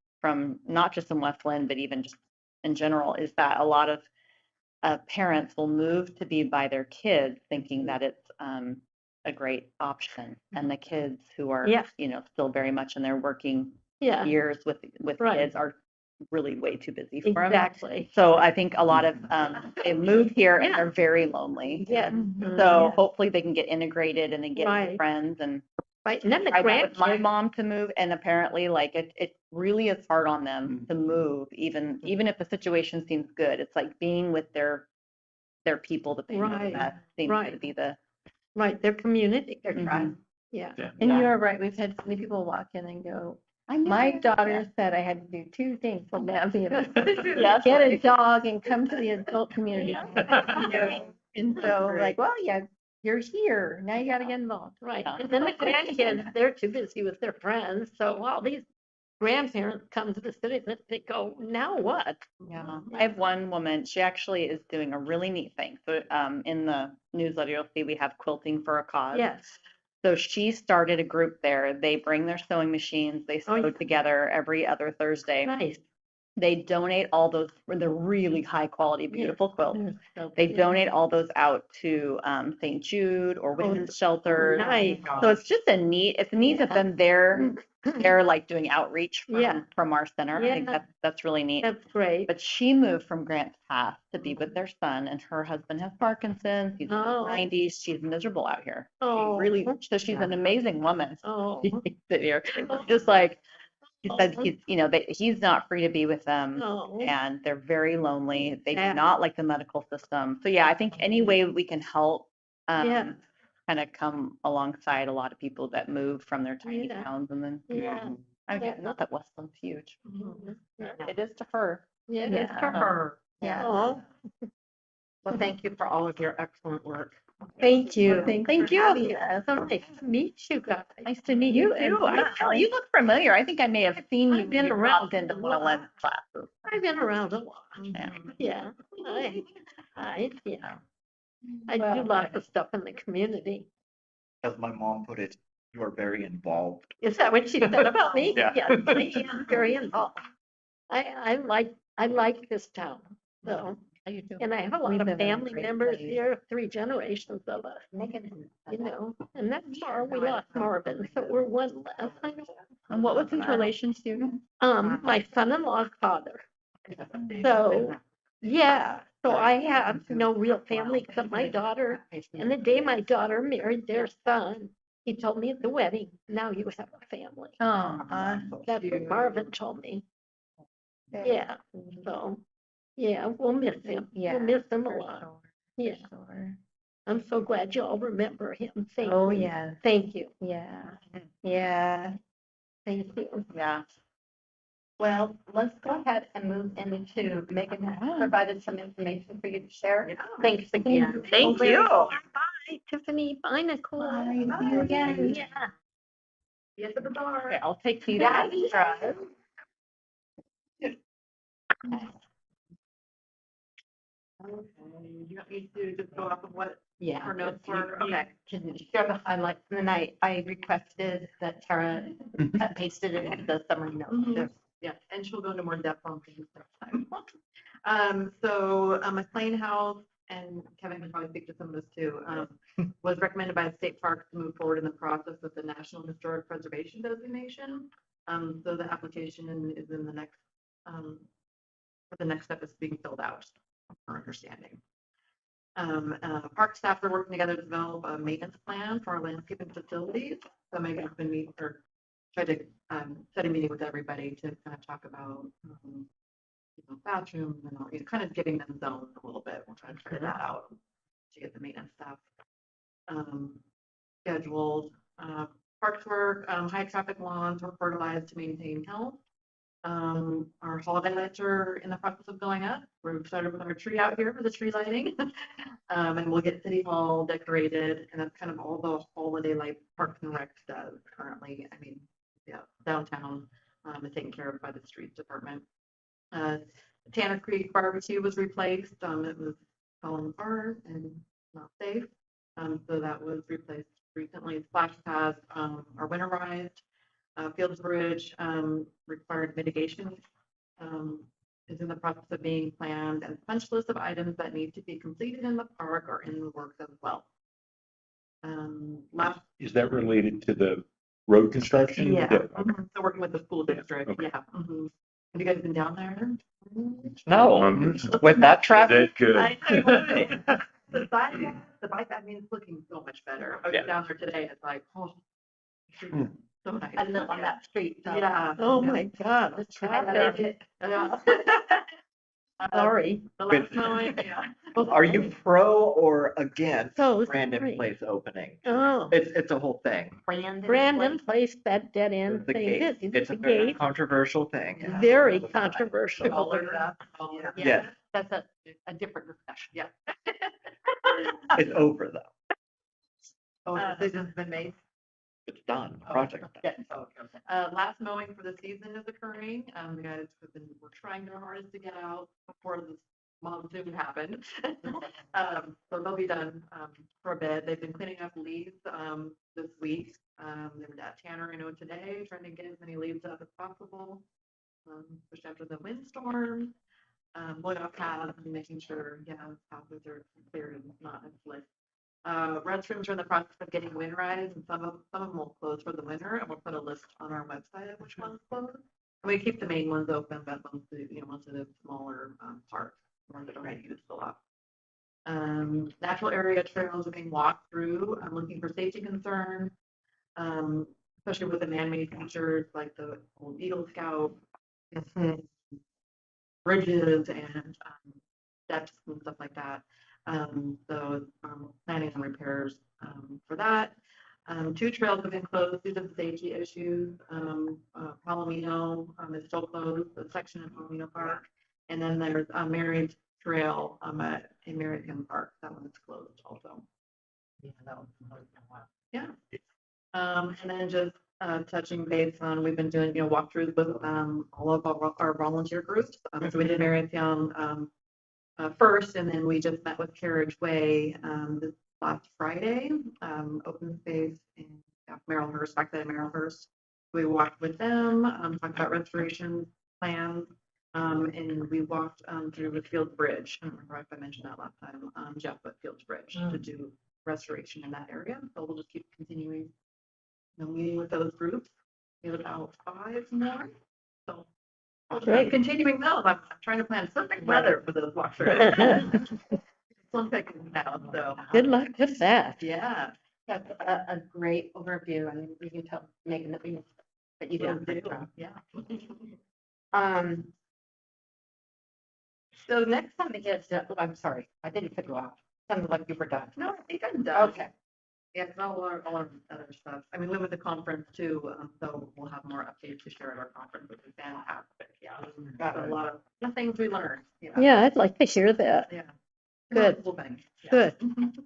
not just in West Linn, but even just in general, is that a lot of parents will move to be by their kids, thinking that it's a great option, and the kids who are Yeah. still very much in their working Yeah, years with Right. kids are really way too busy for them. exactly. So I think a lot of they move here and Yeah. they're very lonely. Yeah. So Yeah. hopefully they can get integrated and then get Right. friends and Right. And then the tried that with my grandkids. mom to move, and apparently like it really is hard on them to move, even if the situation seems good. It's like being with their people that they know Right, the best seems to right. be the Right, their community. Their Mhm. tribe. Yeah. And Yeah. you are right. We've had so many people walk in and go, I know. my daughter said I had to do two things from Nancy. Yes. Get a dog and come to the adult community. And so like, well, yeah, you're here. Now you gotta get involved. Right. Yeah. And then the grandkids, they're too busy with their friends. So all these grandparents come to the city and they go, now what? Yeah, I have one woman, she actually is doing a really neat thing. So in the newsletter, you'll see we have quilting for a cause. Yes. So she started a group there. They bring their sewing machines, they Oh, sew yeah. together every other Thursday. Nice. They donate all those, they're really high quality, beautiful quilts. So, They yeah. donate all those out to St. Jude or women's shelters. Nice. So it's just it's neat that then they're like doing outreach Yeah. from our center. I think Yeah. that's really neat. That's great. But she moved from Grants Pass to be with their son, and her husband has Parkinson's. He's in his Oh. 90s. She's miserable out here. Oh. Really, so she's an amazing woman. Oh. She sit here, just like he said, he's not free to be with them, Oh. and they're very lonely. They Yeah. do not like the medical system. So yeah, I think any way we can help, Yeah. kind of come alongside a lot of people that moved from their tiny Yeah. towns, and then Yeah. again, not that Westland's huge. Yeah. It is to her. Yeah. It's for her. Yeah. Oh, Well, thank you for all of your excellent work. thank you. Thanks Thank for you. having us. So nice to meet you guys. Nice to meet you too. You look familiar. I think I may have seen you I've been when you around walked into a one of lot. Lynn's classes. I've been around a lot. Yeah. Yeah. Yeah. I do Well, lots of stuff in the community. As my mom put it, you are very involved. Is that what she said about me? Yeah. Yes, I am very involved. I like this town, so, and I have a lot We of live in a family great members place. here, 3 generations of us, and that's far, we lost Marvin, so we're one less. I know. And what was his relation to you? My son-in-law's father. So, yeah, so I have no real family except my daughter. And the day my daughter married their son, he told me at the wedding, now you have a family. Oh, That's what Marvin told me. Yeah, so, yeah, we'll miss him. Yeah, We'll miss him a for lot. sure, Yeah, for sure. I'm so glad you all remember him. Thank Oh, you. yeah, Thank you. yeah, yeah. Thank you. Yeah. Well, let's go ahead and move into, Megan has provided some information for you to share. Thanks again. Thank you. Bye, Tiffany. Bye, Nicole. Bye, see you again. Yeah. Yes, at the bar. Okay, I'll take these Yeah. extras. Okay, you want me to just go off of what Yeah. Or no, for, okay. Can you share the highlights? And then I requested that Tara pasted it into the summary notes. Mhm. Yeah, and she'll go into more depth on things next time. So, McLean House, and Kevin can probably speak to some of this too, was recommended by the state park to move forward in the process with the National Historic Preservation designation. So the application is in the next, the next step is being filled out, for understanding. Park staff are working together to develop a maintenance plan for our landscaping facilities. So Megan's been meeting or tried to set a meeting with everybody to kind of talk about bathrooms and all, kind of getting them zoned a little bit. We're trying to figure that out to get the maintenance stuff scheduled. Parks work, high traffic lawns were fertilized to maintain health. Our holiday lights are in the process of going up. We're started with our tree out here for the tree lighting. And we'll get City Hall decorated, and that's kind of all the holiday light Parks and Rec does currently. I mean, yeah, downtown is taken care of by the streets department. Tanner Creek Barbecue was replaced. It was falling apart and not safe. So that was replaced recently. Splash pads are winterized. Fields Bridge required mitigation is in the process of being planned, and punch list of items that need to be completed in the park are in the works as well. Last, Is that related to the road construction? yeah, Okay. so working with the school district, Okay. yeah. Have you guys been down there? No, with that traffic. That good. I know. The sidewalk, the bike, I mean, it's looking so much better. I was Yeah. down there today, it's like, oh. So nice. I live on that street. so- Yeah. Oh, yeah. my God, the traffic. Yeah. Sorry. The last mowing, yeah. Are you pro or against So Brandon sorry. Place opening? Oh, It's a whole thing. Brandon Place, that dead end The thing. gate. It's a The very gate, controversial thing. very controversial. Open it up. Yeah. Yes, That's a different discussion. Yeah. it's over though. Oh, decision's been made. It's done. Project done. Last mowing for the season is occurring. The guys we're trying their hardest to get out before this monsoon happened. So they'll be done, for a bit. They've been cleaning up leaves, this week. They were at Tanner, I know today, trying to get as many leaves up as possible. Especially after the windstorm, blowing off paths and making sure, paths are clear and not in slip. Restrooms are in the process of getting winterized, and some of them will close for the winter, and we'll put a list on our website of which ones close. And we keep the main ones open, but most of the smaller parks, ones that are used a lot. Natural area trails are being walked through. I'm looking for safety concerns, especially with the man-made features like the old Eagle Scout, bridges, and steps and stuff like that. So planning on repairs for that. 2 trails have been closed due to the safety issues. Palomino is still closed, the section of Palomino Park. And then there's a Married Trail at American Park. That one's closed also. Yeah. And then just touching base on, we've been doing, walkthroughs with all of our volunteer groups. So we did Marathon first, and then we just met with Carriage Way this last Friday, open space in Marylandhurst, backside of Marylandhurst. We walked with them, talked about restoration plans, and we walked through the Fields Bridge. I don't remember if I mentioned that last time. Jeff at Fields Bridge to do restoration in that area. So we'll just keep continuing, meeting with those groups. We have about 5 more. So Great. continuing those, I'm trying to plan perfect weather for those walkthroughs. One second now, so. Good luck with that. Yeah. That's a great overview, and you can tell Megan that you did a good job. Yeah. So next time it gets, I'm sorry, I didn't cut you off. Sounded like you were done. No, I think I'm done. Okay. Yeah, because all our other stuff. I mean, we went to the conference too, so we'll have more updates to share at our conference, which is fantastic. Yeah. Got a lot of things we learned. Yeah, I'd like to hear that. Yeah. Good. Cool thing. Yeah. Good.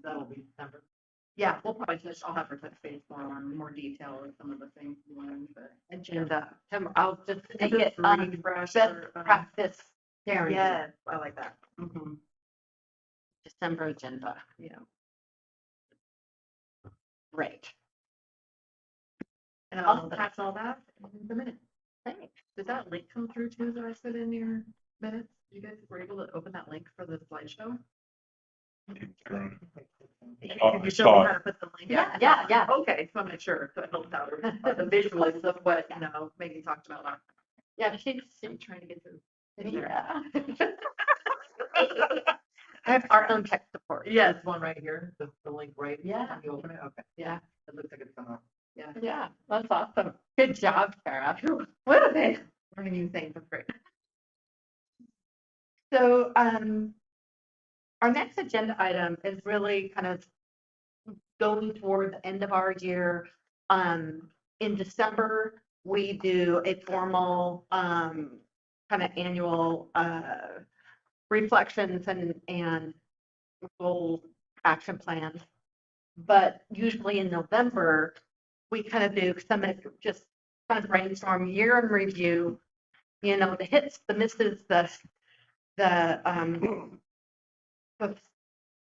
That'll be December. Yeah, we'll probably I'll have her touch base more on more detail of some of the things we learned, but. Agenda. I'll just make Just it refresh best our, practice sharing. yes, I like that. December agenda. Yeah. Great. And I'll pass all that in the minute. Thanks. Did that link come through too that I put in your minutes? You guys were able to open that link for the slideshow? I You saw showed me it. how to put the link. Yeah. Okay, so I'm not sure. So it helped out the visuals of what, Megan talked about last. Yeah, she's Trying to get to. yeah. I have our own tech support. Yes, one right here, the link right. Yeah. When you open it, okay. Yeah. It looks like it's coming up. Yeah. Yeah, that's awesome. Good job, Sarah. What are they? Learning new things, that's great. So, our next agenda item is really kind of going toward the end of our year. In December, we do a formal, kind of annual, reflections and goal action plans. But usually in November, we kind of do some just kind of brainstorm year in review, the hits, the misses, the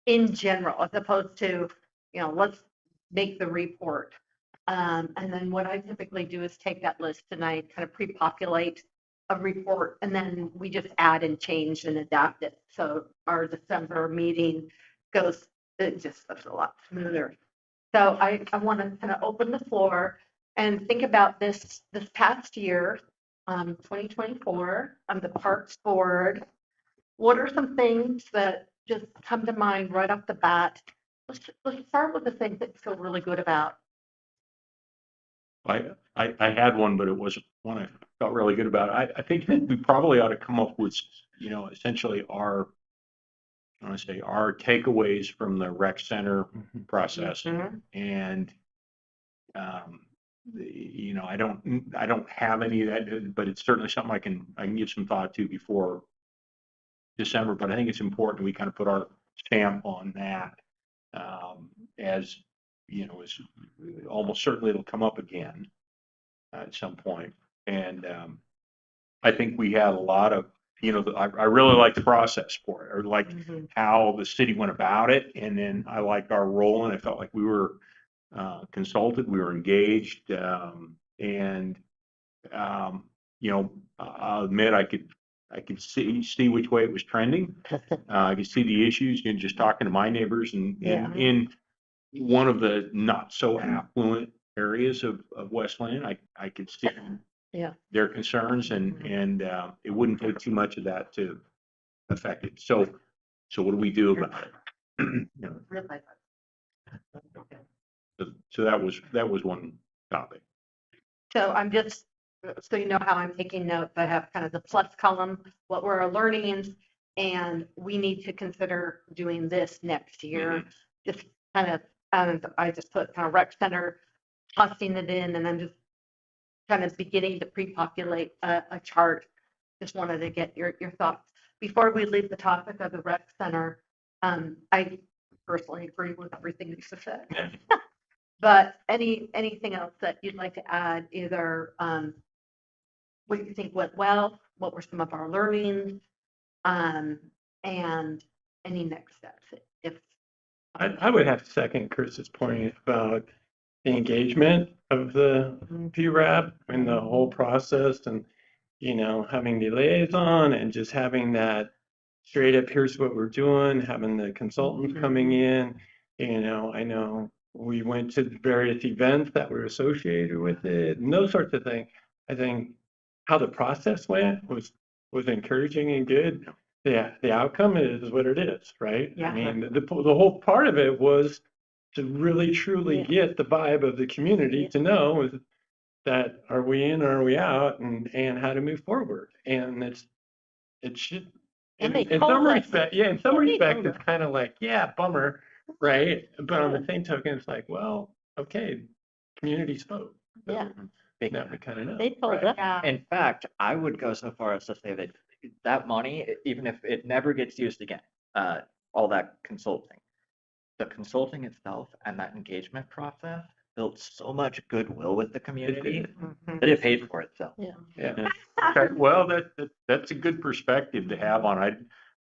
in general, as opposed to, let's make the report. And then what I typically do is take that list tonight, kind of pre-populate a report, and then we just add and change and adapt it. So our December meeting it just goes a lot smoother. So I want to kind of open the floor and think about this past year, 2024, on the Parks Board. What are some things that just come to mind right off the bat? Let's start with the things that you feel really good about. I had one, but it wasn't one I felt really good about. I think that we probably ought to come up with, essentially I want to say our takeaways from the rec center process. And, I don't have any of that, but it's certainly something I can give some thought to before December. But I think it's important we kind of put our stamp on that, as almost certainly it'll come up again at some point. And I think we had a lot of, I really like the process for it, or like how the city went about it. And then I liked our role, and I felt like we were consulted, we were engaged, and I'll admit I could see which way it was trending. I could see the issues, just talking to my neighbors, and in one of the not so affluent areas of Westland, I could see their concerns, and it wouldn't take too much of that to affect it. So what do we do about it? So that was one topic. So I'm just, so you know how I'm taking notes, I have kind of the plus column, what were our learnings, and we need to consider doing this next year. Just kind of, I just put kind of rec center, tossing it in, and then just kind of beginning to pre-populate a chart. Just wanted to get your thoughts. Before we leave the topic of the rec center, I personally agree with everything you just said. But anything else that you'd like to add, either what you think went well, what were some of our learnings, and any next steps? If I would have to second Chris's point about the engagement of the PRAB and the whole process, and having the liaison and just having that straight up, here's what we're doing, having the consultants coming in. I know we went to various events that were associated with it and those sorts of things. I think how the process went was encouraging and good. Yeah, the outcome is what it is, right? Yeah. I mean, the whole part of it was to really truly get the vibe of the community to know that are we in or are we out, and how to move forward. And it should, And in they some told us. respect, in some respect, it's kind of like, bummer, right? But on the same token, it's like, well, okay, community spoke. Yeah. Now we kind of know. They told us. Right. In fact, I would go so far as to say that that money, even if it never gets used again, all that consulting, the consulting itself and that engagement process built so much goodwill with the community that it paid for itself. Yeah. Okay. Well, that's a good perspective to have on.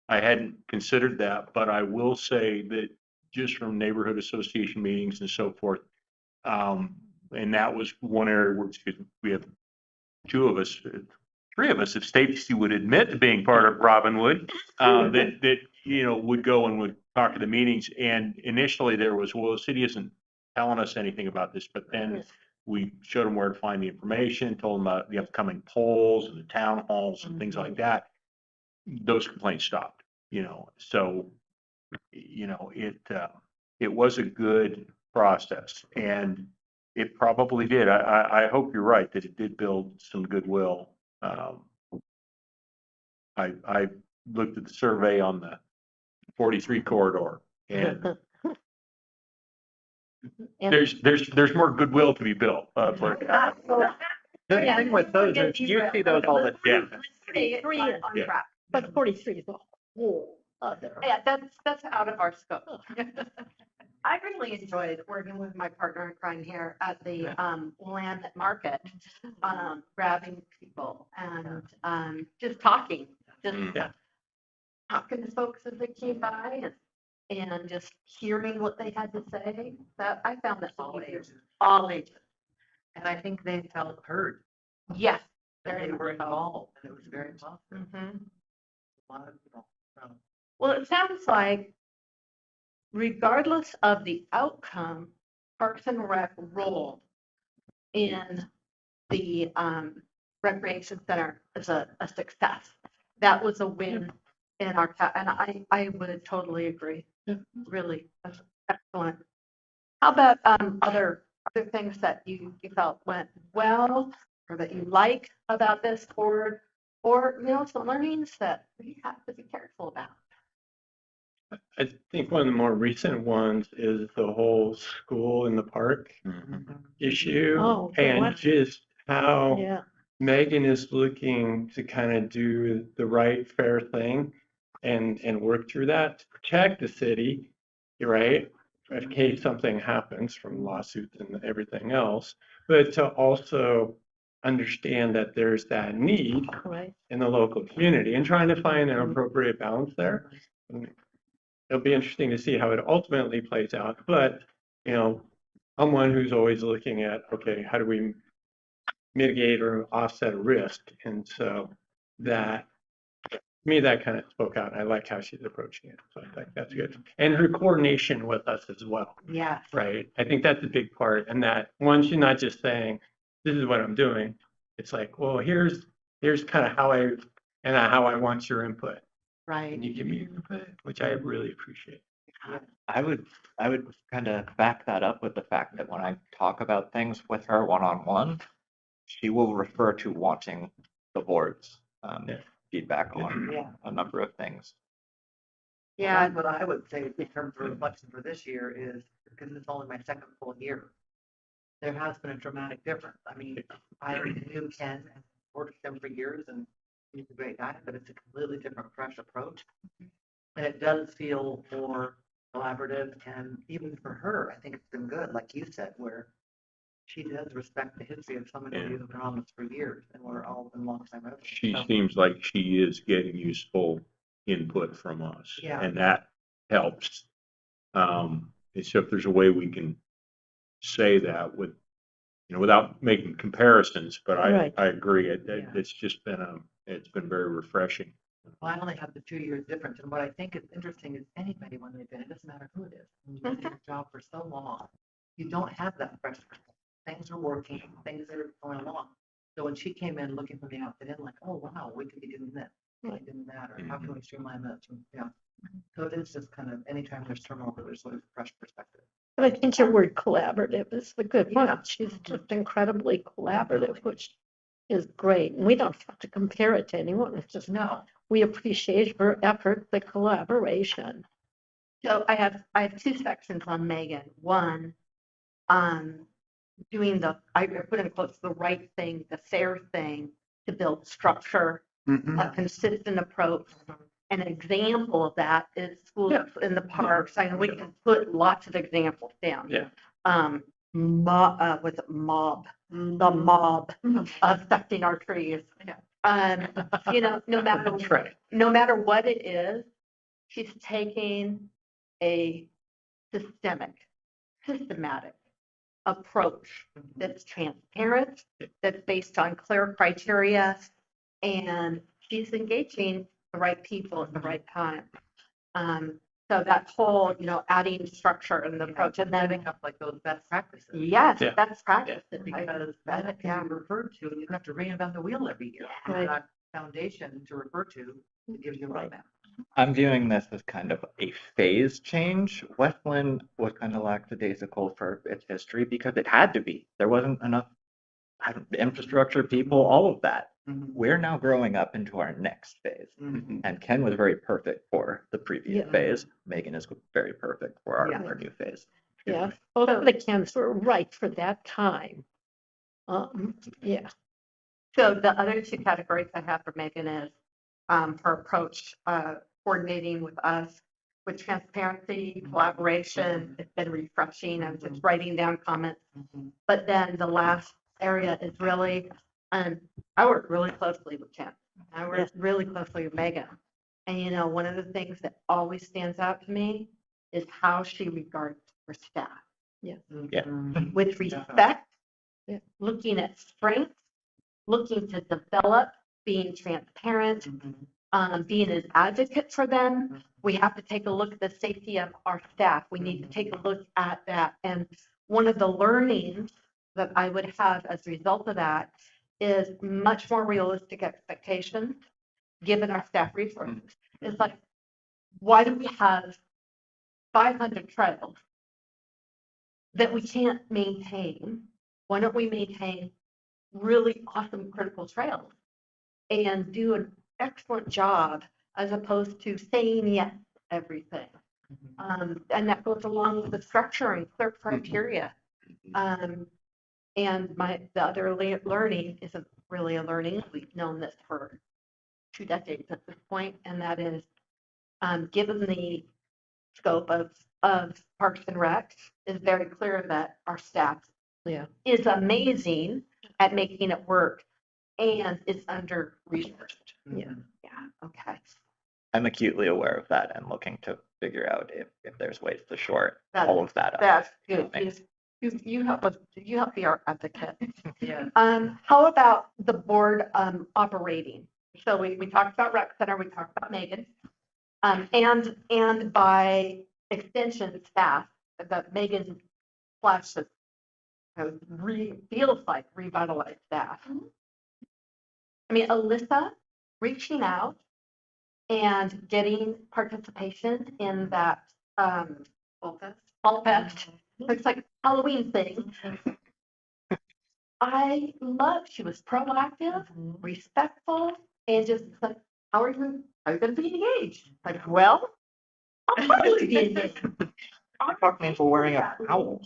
I hadn't considered that, but I will say that just from neighborhood association meetings and so forth, And that was one area where, excuse me, we have three of us, if Stacy would admit to being part of Robin Wood, that, would go and would talk at the meetings. And initially there was, well, the city isn't telling us anything about this, but then we showed them where to find the information, told them about the upcoming polls and the town halls and things like that. Those complaints stopped, so, it was a good process, and it probably did. I hope you're right that it did build some goodwill. I looked at the survey on the 43 corridor, and there's more goodwill to be built. The thing with those is you see those all the time. Three is on Yeah. track, but 43 is a whole other. Yeah, that's out of our scope. I really enjoyed working with my partner in crime here at the land market, grabbing people and just talking, talking to folks as they came by and just hearing what they had to say. That I found that all ages. And I think they felt heard. Yes, They very were much so. involved and it was very positive. Mhm. A lot of people. So, Well, it sounds like regardless of the outcome, Parks and Rec role in the recreation center is a success. That was a win in our town, and I would totally agree. Really, that's excellent. How about other things that you felt went well or that you like about this board, or some learnings that we have to be careful about? I think one of the more recent ones is the whole school in the park issue, Oh, the and what? just how Yeah. Megan is looking to kind of do the right, fair thing and work through that to protect the city, right? In case something happens from lawsuits and everything else, but to also understand that there's that need Right. in the local community and trying to find an appropriate balance there. It'll be interesting to see how it ultimately plays out, but, I'm one who's always looking at, okay, how do we mitigate or offset risk? And so that, to me, that kind of spoke out. I like how she's approaching it. So I think that's good. And her coordination with us as well, Yeah. right? I think that's a big part. And that once you're not just saying, this is what I'm doing, it's like, well, here's kind of how I want your input. Right. And you give me your input, which I really appreciate. I would kind of back that up with the fact that when I talk about things with her one-on-one, she will refer to wanting the board's feedback on a number of things. Yeah. What I would say in terms of reflection for this year is, because it's only my second full year, there has been a dramatic difference. I mean, I knew Ken and worked with him for years and he's a great guy, but it's a completely different, fresh approach. And it does feel more collaborative, and even for her, I think it's been good, like you said, where she does respect the history of some of you who've been on this for years, and we're all been long-time residents. She So, seems like she is getting useful input from us, Yeah. and that helps. And so if there's a way we can say that without making comparisons, but Right. I agree. Yeah. It's just been it's been very refreshing. well, I only have the 2 years difference, and what I think is interesting is anybody, when they've been, it doesn't matter who it is, when you've been in your job for so long, you don't have that fresh perspective. Things are working, things are going along. So when she came in looking from the outside in, like, oh, wow, we could be doing this, we could be doing that, or how can we streamline this? And, so it is just kind of, anytime there's turnover, there's sort of fresh perspective. But I think your word collaborative is the good Yeah. one. She's just incredibly collaborative, which is great. And we don't have to compare it to anyone. It's just, No, we appreciate her effort, the collaboration. So I have two sections on Megan. One, doing I put in quotes, the right thing, the fair thing to build structure, a consistent approach. An example of that is schools in the parks. I know we can put lots of examples down. Yeah. Was it mob? The mob affecting our trees. No matter That's right. no matter what it is, she's taking a systematic approach that's transparent, that's based on clear criteria, and she's engaging the right people at the right time. So that whole, adding structure and the approach, and then, Setting up like those best practices. yes, Yeah. that's practice. Because that can be referred to, and you don't have to reinvent the wheel every year. Yeah. You've got foundation to refer to gives you a roadmap. I'm viewing this as kind of a phase change. West Linn was kind of lackadaisical for its history because it had to be. There wasn't enough infrastructure, people, all of that. We're now growing up into our next phase. And Ken was very perfect for the previous phase. Megan is very perfect for our new phase. Yeah, both of the camps were right for that time. Yeah, So the other two categories I have for Megan is her approach, coordinating with us with transparency, collaboration. It's been refreshing. I'm just writing down comments. But then the last area is really, I work really closely with Ken. I work really closely with Megan. And one of the things that always stands out to me is how she regards her staff. Yeah. Yeah. With respect, Yeah. looking at strengths, looking to develop, being transparent, being an advocate for them. We have to take a look at the safety of our staff. We need to take a look at that. And one of the learnings that I would have as a result of that is much more realistic expectations given our staff resources. It's like, why do we have 500 trails that we can't maintain? Why don't we maintain really awesome critical trails and do an excellent job as opposed to saying yes to everything? And that goes along with the structure and clear criteria. And the other learning isn't really a learning. We've known this for 2 decades at this point, and that is, given the scope of Parks and Rec, is very clear that our staff is amazing at making it work and is under resourced. Yeah. Okay. I'm acutely aware of that and looking to figure out if there's ways to short That- all of that up. That's good. You help us, you help be our advocate. Yeah. How about the board operating? So we talked about rec center, we talked about Megan. And by extension staff, that Megan flashes feels like revitalized staff. I mean, Alyssa reaching out and getting participation in that fall fest. It's like Halloween thing. I love, she was proactive, respectful, and just like, how are you going to be engaged? Like, well, I'll probably be engaged. Fuck means we're wearing a owl.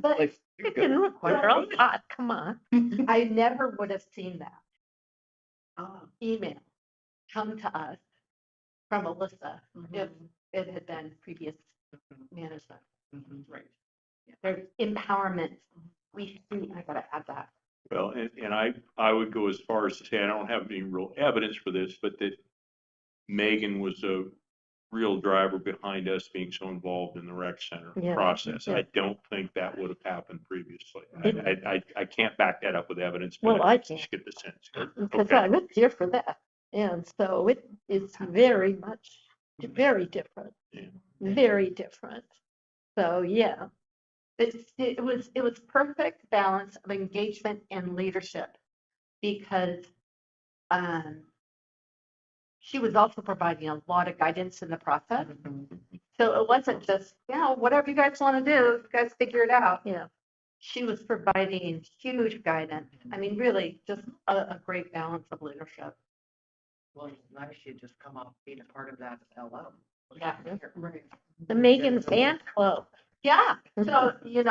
But Like, it didn't require a lot, come on. I never would have seen that email come to us from Alyssa if it had been previous management. Right. There's empowerment. I gotta add that. Well, and I would go as far as to say, I don't have any real evidence for this, but that Megan was a real driver behind us being so involved in the rec center Yeah, process. yeah. I don't think that would have happened previously. I can't back that up with evidence, Well, but I I can't. just get the sense. Because Okay. I was here for that. And so it's very much, very different. Yeah. Very different. So, yeah. It was perfect balance of engagement and leadership because she was also providing a lot of guidance in the process. So it wasn't just, whatever you guys want to do, you guys figure it out. Yeah. She was providing huge guidance. I mean, really just a great balance of leadership. Well, it's nice you just come up being a part of that LO. Yeah. Right. The Megan fan club. Yeah. So, you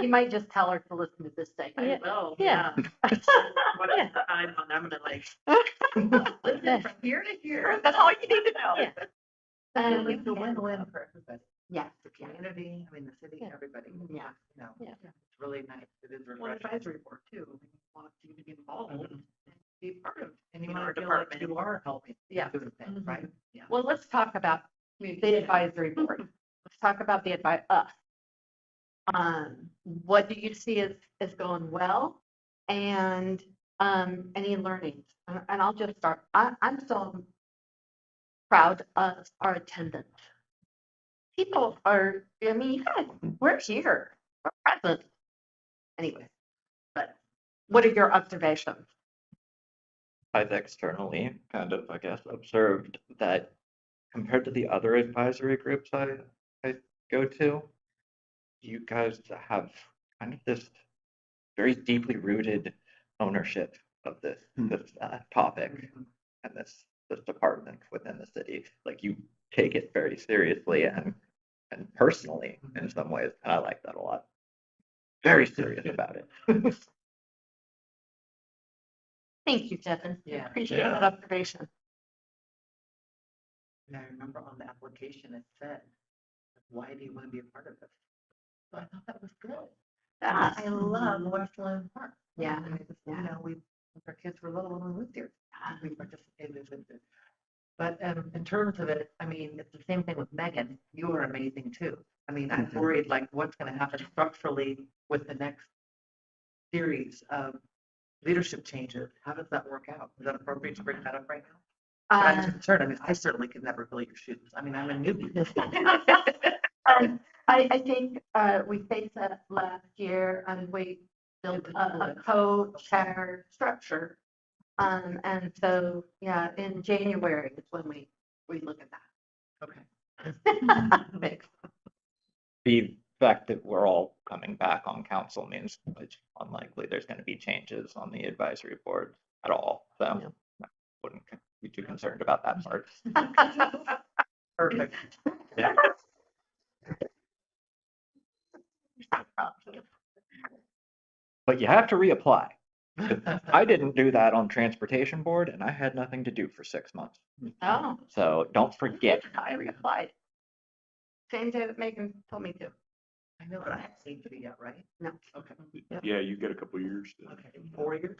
might just tell her to listen to this thing. Yeah. Well, Yeah. What Yeah. is the time on? I'm gonna like. Listen From here to here. That's all you need to know. Yeah. It's a win-win for everybody. Yeah. The community, I mean, the city, Yeah. everybody. Yeah. Yeah. It's really nice. It is Well, refreshing. advisory board too. We want you to be involved and be part of. And you our want to feel like department. you are helping. Yeah. Doing things, right? Yeah. Well, let's talk about the advisory board. Let's talk about the What do you see as going well? And any learnings? And I'll just start. I'm so proud of our attendance. People are, I mean, you guys, we're here, we're present. Anyway, but what are your observations? I've externally kind of, I guess, observed that compared to the other advisory groups I go to, you guys have kind of this very deeply rooted ownership of this topic and this department within the city. Like you take it very seriously and personally in some ways, and I like that a lot. Very serious about it. Thank you, Devin. Yeah. Appreciate Yeah. that observation. And I remember on the application, it said, why do you want to be a part of this? So I thought that was good. I love West Linn Park. Yeah. And it's, you know, when our kids were little, when we moved here, we participated with it. But in terms of it, I mean, it's the same thing with Megan. You are amazing too. I mean, I'm worried like what's going to happen structurally with the next series of leadership changes. How does that work out? Is that appropriate to bring that up right now? But I'm concerned. I mean, I certainly could never fill your shoes. I mean, I'm a newbie. I think we faced that last year and we built a co-chair structure. And so, yeah, in January is when we look at Okay. that. Thanks. The fact that we're all coming back on council means it's unlikely there's going to be changes on the advisory board at all. So I wouldn't be too concerned about that part. Perfect. Yeah. But you have to reapply. I didn't do that on transportation board and I had nothing to do for 6 months. Oh, So don't forget. I reapplied. Same day that Megan told me to. I know, but I haven't seen you yet, right? No. Okay. Yeah, you get a couple of years. Okay, 4 years?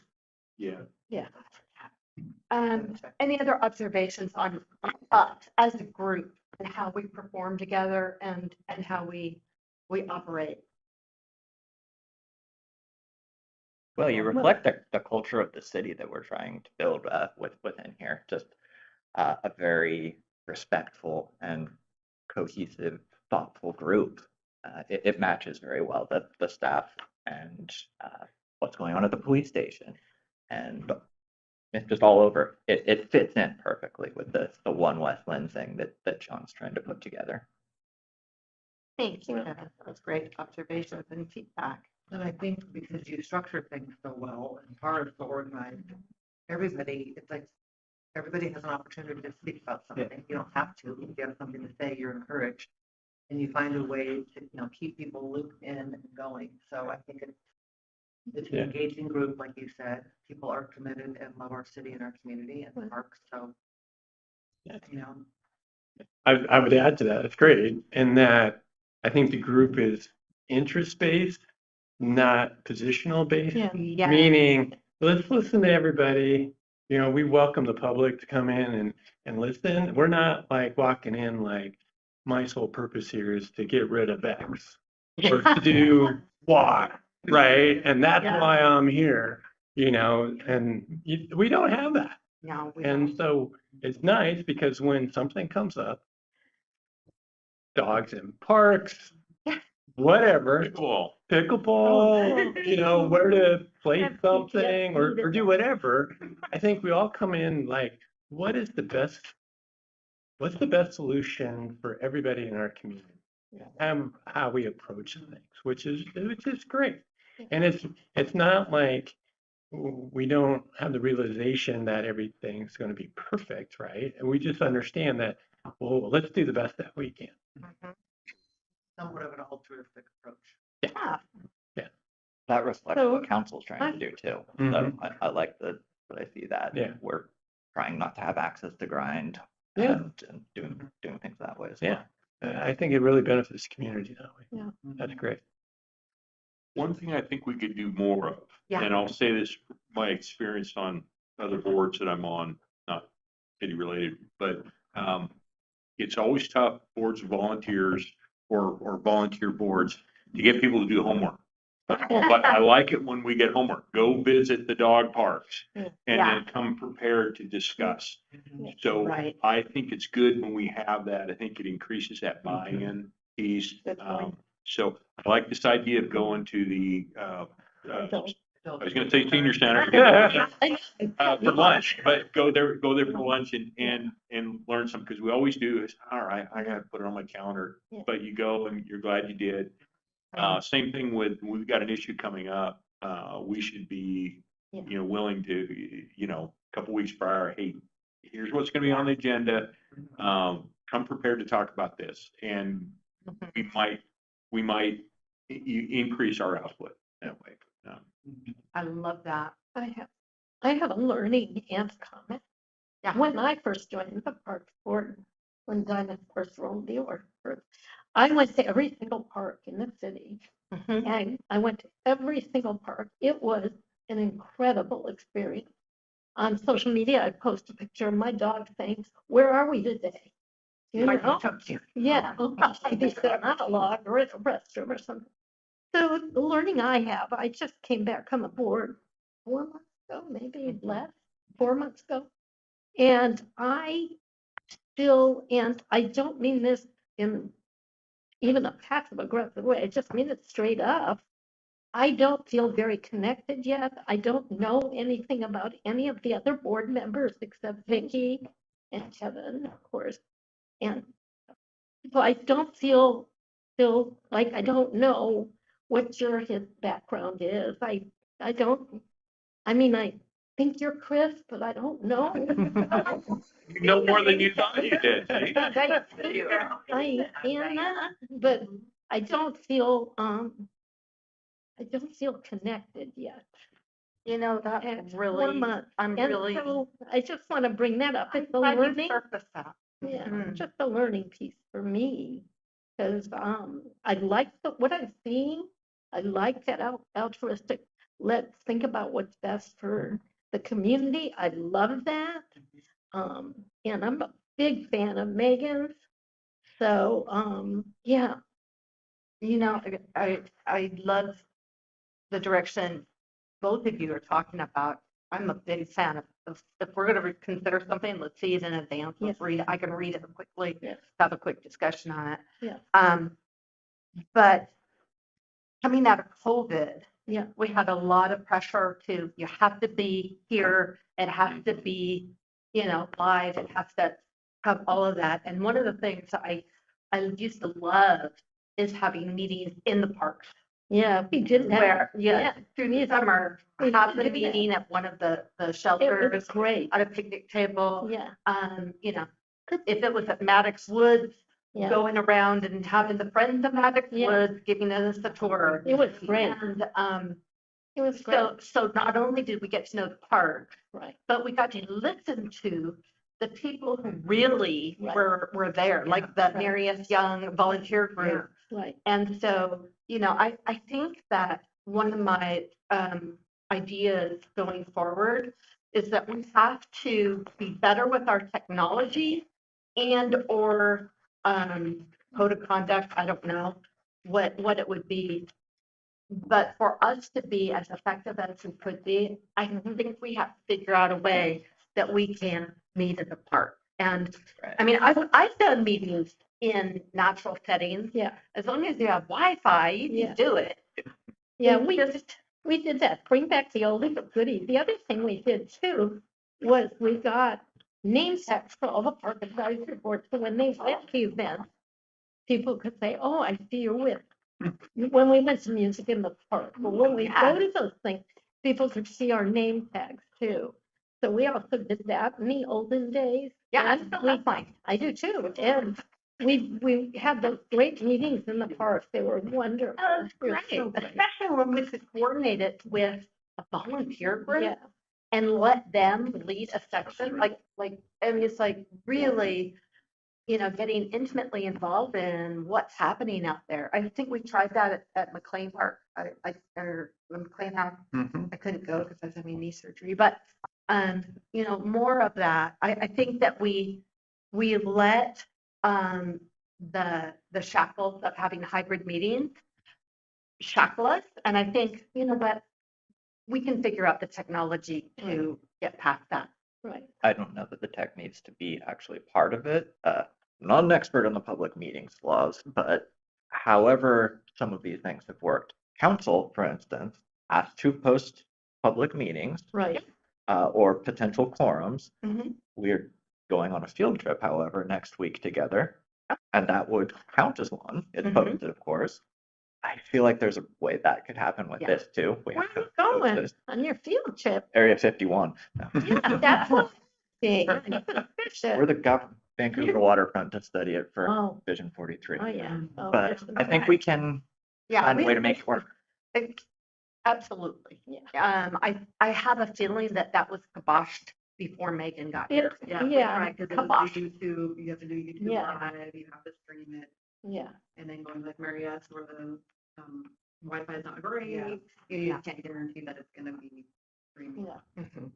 Yeah. Any other observations on us as a group and how we perform together and how we operate? Well, you reflect the culture of the city that we're trying to build within here. Just a very respectful and cohesive, thoughtful group. It matches very well the staff and what's going on at the police station, and it's just all over. It fits in perfectly with the One West Linn thing that John's trying to put together. Thank you. That was great observations and feedback. And I think because you structure things so well and are so organized, everybody, it's like, everybody has an opportunity to speak about something. You don't have to. If you have something to say, you're encouraged. And you find a way to, you know, keep people looped in and going. So I think it's an engaging group, like you said. People are committed and love our city and our community and the parks. So, you know, I would add to that. It's great in that I think the group is interest-based, not positional based. Yeah. Meaning, let's listen to everybody. You know, we welcome the public to come in and listen. We're not like walking in like my sole purpose here is to get rid of X or to do Y, right? And that's why I'm here, you know, and we don't have that. No, we And don't. so it's nice because when something comes up, dogs in parks, whatever, pickleball, you know, where to play something or do whatever. I think we all come in like, what's the best solution for everybody in our community? And how we approach things, which is great. And it's not like we don't have the realization that everything's going to be perfect, right? And we just understand that, well, let's do the best that we can. somewhat of an altruistic approach. Yeah. That reflects So, what council's trying to do too. So Mhm. I like that I see that. Yeah. We're trying not to have access to grind Yeah. and doing things that way as well. Yeah. I think it really benefits the community that way. Yeah. That's great. One thing I think we could do more of, Yeah. and I'll say this, my experience on other boards that I'm on, not city related, but it's always tough, boards of volunteers or volunteer boards. to get people to do homework. But I like it when we get homework. Go visit the dog parks and then come prepared to discuss. So Right. I think it's good when we have that. I think it increases that buy-in piece. Good point. So I like this idea of going to the, I was gonna say senior center. For lunch, but go there for lunch and learn some, because we always do is, all right, I gotta put it on my calendar. Yeah. But you go and you're glad you did. Same thing with, we've got an issue coming up, we should be, Yeah. willing to, a couple weeks prior, hey, here's what's gonna be on the agenda. Come prepared to talk about this, and we might increase our output that way. I love that. I have a learning and comment. Yeah. When I first joined the park board, when Dinah first rolled the order, I went to every single park in the city. Mhm. And I went to every single park. It was an incredible experience. On social media, I post a picture of my dog saying, "Where are we today?" You Like know? I took you. Yeah, maybe sitting on a log or in a restroom or something. So the learning I have, I just came back on the board 4 months ago, maybe less, 4 months ago. And I still, and I don't mean this in even a passive aggressive way, I just mean it straight up. I don't feel very connected yet. I don't know anything about any of the other board members except Vicky and Kevin, of course. And so I don't feel like I don't know what his background is. I don't, I mean, I think you're Chris, but I don't know. You know more than you thought you did. See? I am not, but I don't feel connected yet. You know, that And really, 4 months. I'm And really. so I just want to bring that up. It's a glad you learning, surfaced that. yeah, Mhm. just a learning piece for me. Because I like what I'm seeing. I like that altruistic, let's think about what's best for the community. I love that. And I'm a big fan of Megan's. So, yeah, You know, I love the direction both of you are talking about. I'm a big fan of if we're going to consider something, let's see it in advance. Let's Yes. read it. I can read it quickly, Yes. have a quick discussion on it. Yeah. But coming out of COVID, yeah, we had a lot of pressure to, you have to be here, it has to be, live, it has to have all of that. And one of the things I used to love is having meetings in the parks. yeah, we did that. Where, Yeah. through the summer, We have the did that. meeting at one of the It was shelters, great. at a picnic table. Yeah, If it was at Maddox Woods, yeah, going around and having the friends of Maddox Yeah. Woods giving us the tour. it was great. And It was great. so not only did we get to know the park, Right. but we got to listen to the people who really Right. were there, like the Right. Marius Young volunteer group. Right. And so, I think that one of my ideas going forward is that we have to be better with our technology and or code of conduct. I don't know what it would be. But for us to be as effective as we could be, I think we have to figure out a way that we can meet at the park. And I mean, I've done meetings in natural settings. Yeah. As long as you have Wi-Fi, you can Yeah. do it. Yeah, It's we did that. Bring back the oldie but goodie. The other thing we did too was we got name tags for all the park advisory boards. So when they went to events, people could say, "Oh, I see you're with." When we went to music in the park, but when we go to those things, people could see our name tags too. So we also did that in the olden days. Yeah, I And still have mine. I do too. And we had those great meetings in the park. They were wonderful. They were Great, so great. especially when we could coordinate it with a volunteer group. Yeah. And let them lead a section, like, I mean, it's like really, getting intimately involved in what's happening out there. I think we tried that at McLean Park, or McLean House. I couldn't go because I was having knee surgery, but, more of that. I think that we let, the shackles of having hybrid meetings shackle us. And I think, you know what, we can figure out the technology to get past that. Right. I don't know that the tech needs to be actually part of it. Not an expert on the public meetings laws, but however some of these things have worked. Council, for instance, has to post public meetings Right. or potential quorums. Mhm. We're going on a field trip, however, next week together, and that would count as one. It's Mhm. posted, of course. I feel like there's a way that could happen with Yeah. this too. We Where have are you to going post this. on your field trip? Area 51. No. Yeah, that's what. Yeah, you could fish it. We're the Vancouver waterfront to study it for Oh, Vision 43. oh, yeah. Oh, But there's some I think we can Yeah, find a way to make it work. Absolutely. Yeah. I have a feeling that that was kiboshed before Megan got here. Yeah. Right, because Kabosh. YouTube, you have to do YouTube Yeah. live, you have to stream it, Yeah. and then going like Marriott's where the Wi-Fi is not great, Yeah. you can't guarantee that it's gonna be streaming. Yeah. Mhm.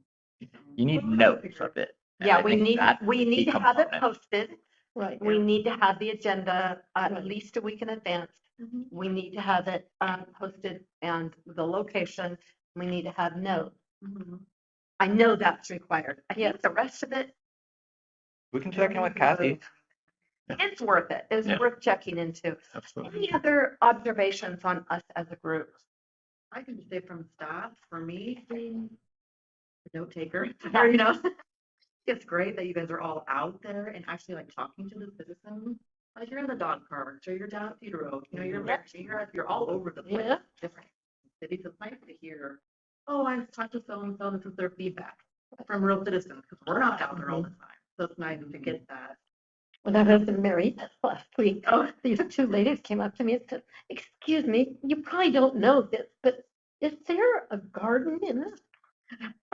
You need notes of it. and Yeah, I think that's we the need key to have it component. posted. Right. We need to have the agenda Right. at least a week in advance. Mhm. We need to have it posted and the location. We need to have notes. I know that's required. I think the rest of it, We can check in with Kathy. it's worth it. It's Yeah. worth checking into. Absolutely. Any other observations on us as a group? I can just say from staff, for me, being a note taker, or, you know, it's great that you guys are all out there and actually like talking to the citizens. Like you're in the dog parks or you're down at Cedar Oak, you know, you're all over the place, Yeah. different cities. It's nice to hear, oh, I've talked to so-and-so, this is their feedback from real citizens, because we're not out there all the time. So it's nice to get that. When I was in Mary last week, these two ladies came up to me and said, "Excuse me, you probably don't know this, but is there a garden in this?"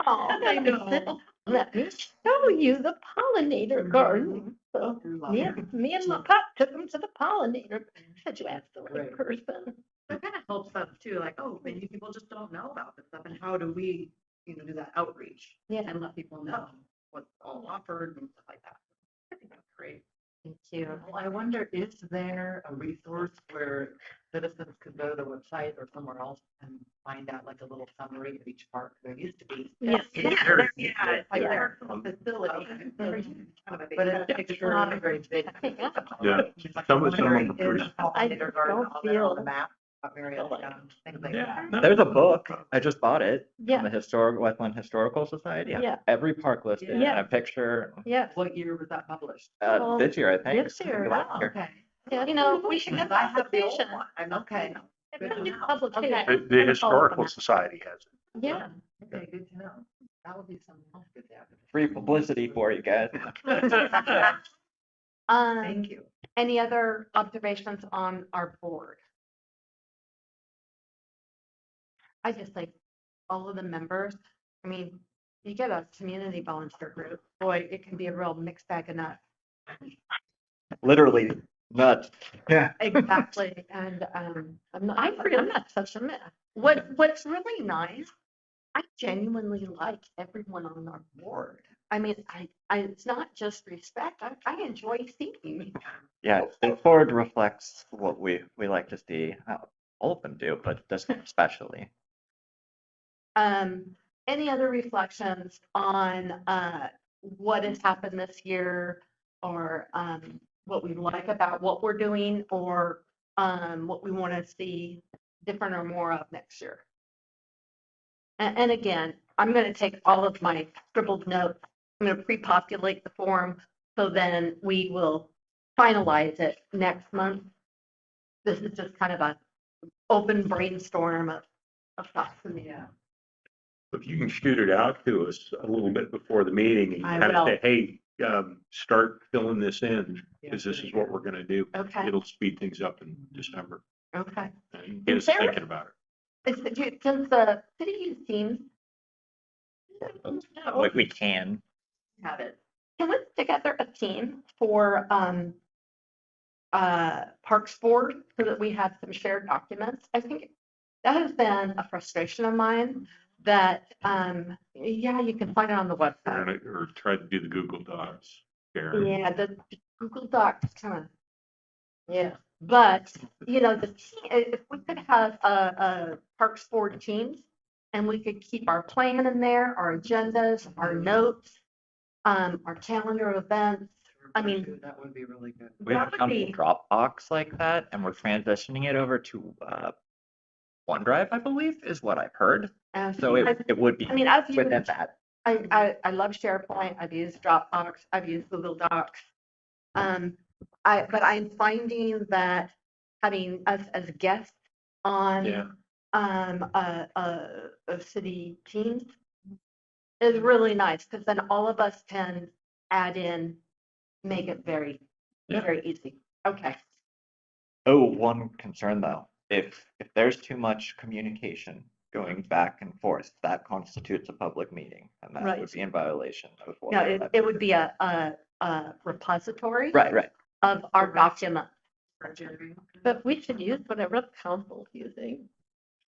Oh, I know. Let me show you the pollinator garden. So, yeah, me and my pop took them to the pollinator. Said you asked the right person. It kind of helps us too, like, oh, maybe people just don't know about this stuff, and how do we, do that outreach? Yeah. And let people know what's all offered and stuff like that. I think that's great. thank you. Well, I wonder, is there a resource where citizens could go to the website or somewhere else and find out like a little summary of each park? There used to be. Yes. Yeah, like Yeah. their facility. But it's not a very big. Yeah. Some of them are Is pretty- pollinator garden don't on there on feel- the map? About Marriott, things like Yeah. that. There's a book. I just bought it Yeah. from the Wetland Historical Society. Yeah. Every park listed and Yeah. a picture. Yes. What year was that published? Oh, This year, I think. this year. Last year. Okay. Yeah, You know, we should get Because I that have the old publication. one. I'm not. Okay. It's a Good new to know. publication. The Historical Society has it. Yeah. Okay, good to know. That would be something else good to have. Free publicity for you guys. Thank you. Any other observations on our board? I just like all of the members. I mean, you get a community volunteer group, boy, it can be a real mixed bag of nuts. Literally nuts. Yeah. Exactly. And I'm not such a mess. what's really nice, I genuinely like everyone on our board. I mean, it's not just respect. I enjoy seeing. Yeah, the board reflects what we like to see. All of them do, but this one especially. Any other reflections on what has happened this year, or what we like about what we're doing, or what we want to see different or more of next year? And again, I'm going to take all of my scribbled notes. I'm going to pre-populate the form, so then we will finalize it next month. This is just kind of a open brainstorm of thoughts in the air. If you can shoot it out to us a little bit before the meeting and I kind of will. say, hey, start filling this in, because this is what we're gonna do. Okay. It'll speed things up in December Okay. and get us Sarah? thinking about it. Does the city use Teams? We can. Have it. Can we put together a team for Parks Board so that we have some shared documents? I think that has been a frustration of mine, that yeah, you can find it on the website. Or try to do the Google Docs. Karen. Yeah, the Google Docs kind of, yeah, But, the team, if we could have a Parks Board teams and we could keep our plan in there, our agendas, our notes, our calendar of events. I mean, That would be really good. We have a that would council be, Dropbox like that, and we're transitioning it over to OneDrive, I believe, is what I've heard. So it would be I mean, I've within used, that. I love SharePoint. I've used Dropbox. I've used Google Docs. But I'm finding that having us as guests on Yeah. a city team is really nice because then all of us can add in, make it very, Yeah. very easy. Okay. Oh, one concern though, if there's too much communication going back and forth, that constitutes a public meeting, and that Right. would be in violation of what. No, it would be a repository Right. of our document. But we should use whatever the council's using.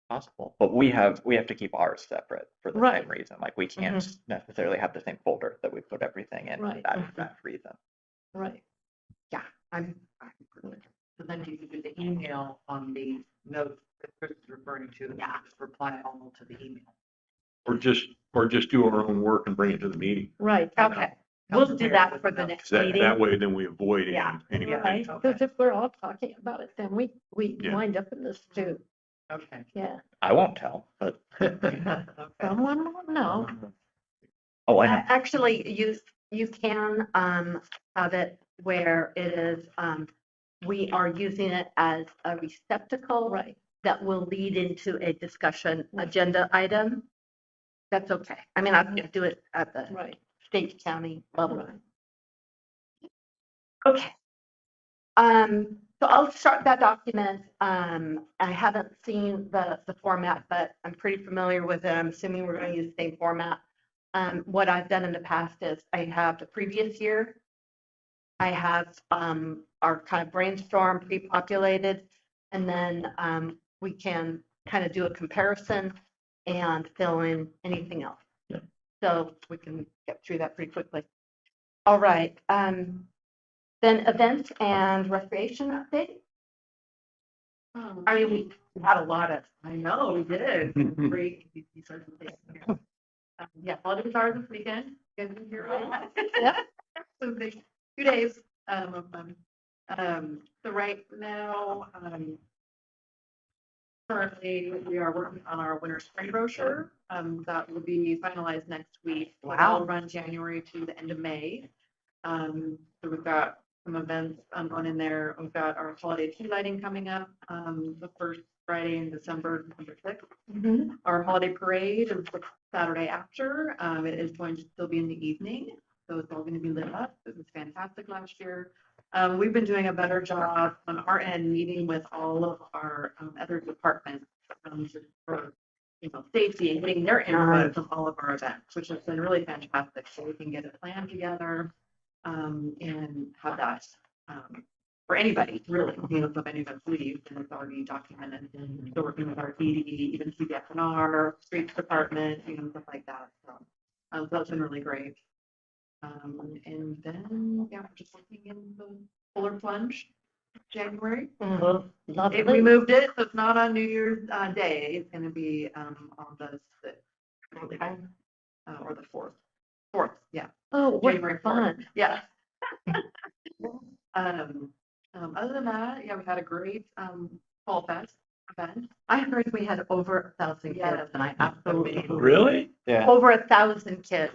Possible, but we have to keep ours separate for the Right. same reason. Like we can't necessarily have the same folder that we put everything in for Right. that reason. Right. Yeah, I'm. So then you could do the email on the notes that Chris is referring to, and just reply all to the email. Or just do our own work and bring it to the meeting. Right. Okay, we'll do that for the next That meeting. way, then we avoid Yeah. any. Right, because if we're all talking about it, then we Yeah. wind up in this too. Okay. Yeah. I won't tell, but Okay. Someone will know. oh, I know. Actually, you can have it where it is, we are using it as a receptacle Right. that will lead into a discussion agenda item. That's okay. I mean, I can do it at the Right. state, county level. Right. Okay. So I'll start that document. I haven't seen the format, but I'm pretty familiar with it. I'm assuming we're going to use the same format. What I've done in the past is I have the previous year. I have our kind of brainstorm pre-populated, and then we can kind of do a comparison and fill in anything else. Yeah. So we can get through that pretty quickly. All right. Then events and recreation update. I mean, we had a lot of. I know, we did. Great. Yeah, holidays are this weekend. You guys can hear it. Yep. So there's 2 days of fun. So right now, currently we are working on our winter spring brochure. That will be finalized next week. So that'll run January to the end of May. So we've got some events on in there. We've got our holiday tree lighting coming up the first Friday in December 6th. Our holiday parade is the Saturday after. It is going to still be in the evening, so it's all going to be lit up. It was fantastic last year. We've been doing a better job on our end, meeting with all of our other departments just for safety and getting their input from all of our events, which has been really fantastic. So we can get a plan together and have that for anybody, really. So if any of us leave, then it's already documented. So working with our PD, even CDFNR, streets department, stuff like that. So that's been really great. And then, yeah, we're just looking in the polar plunge, January. We moved it, so it's not on New Year's Day. It's going to be on the 6th, or the 4th. 4th, yeah. Oh, what January 4th. fun. Yeah. Other than that, yeah, we had a great fall fest event. I heard we had over 1,000 Yes. kids, and I absolutely. Really? Yeah. Over 1,000 kids.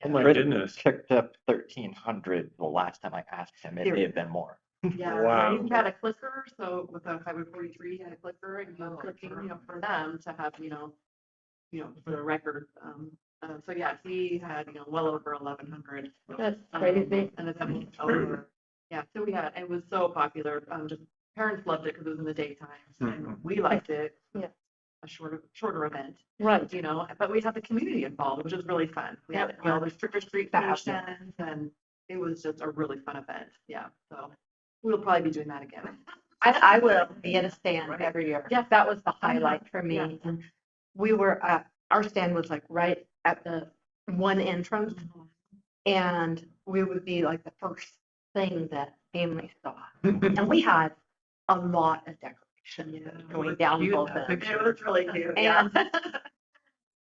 Oh my Chris goodness. Picked up 1,300 the last time I asked him. It may have been more. Yeah, Wow. we had a clicker, so with a Highway 43 had a clicker, and clicking, for them to have, for the record. So yeah, he had, well over 1,100. That's crazy. And then was over. Yeah, so it was so popular. Just parents loved it because it was in the daytime, and we liked it. Yeah. A shorter event, Right. but we had the community involved, which was really fun. We had, the trick or treat stations, and it was just a really fun event. Yeah, so we'll probably be doing that again. I will be at a stand every year. Yes. That was the highlight for me. Yeah. And we were our stand was like right at the one entrance, and we would be like the first thing that families saw. And we had a lot of decoration going down both ends. It was really cute. And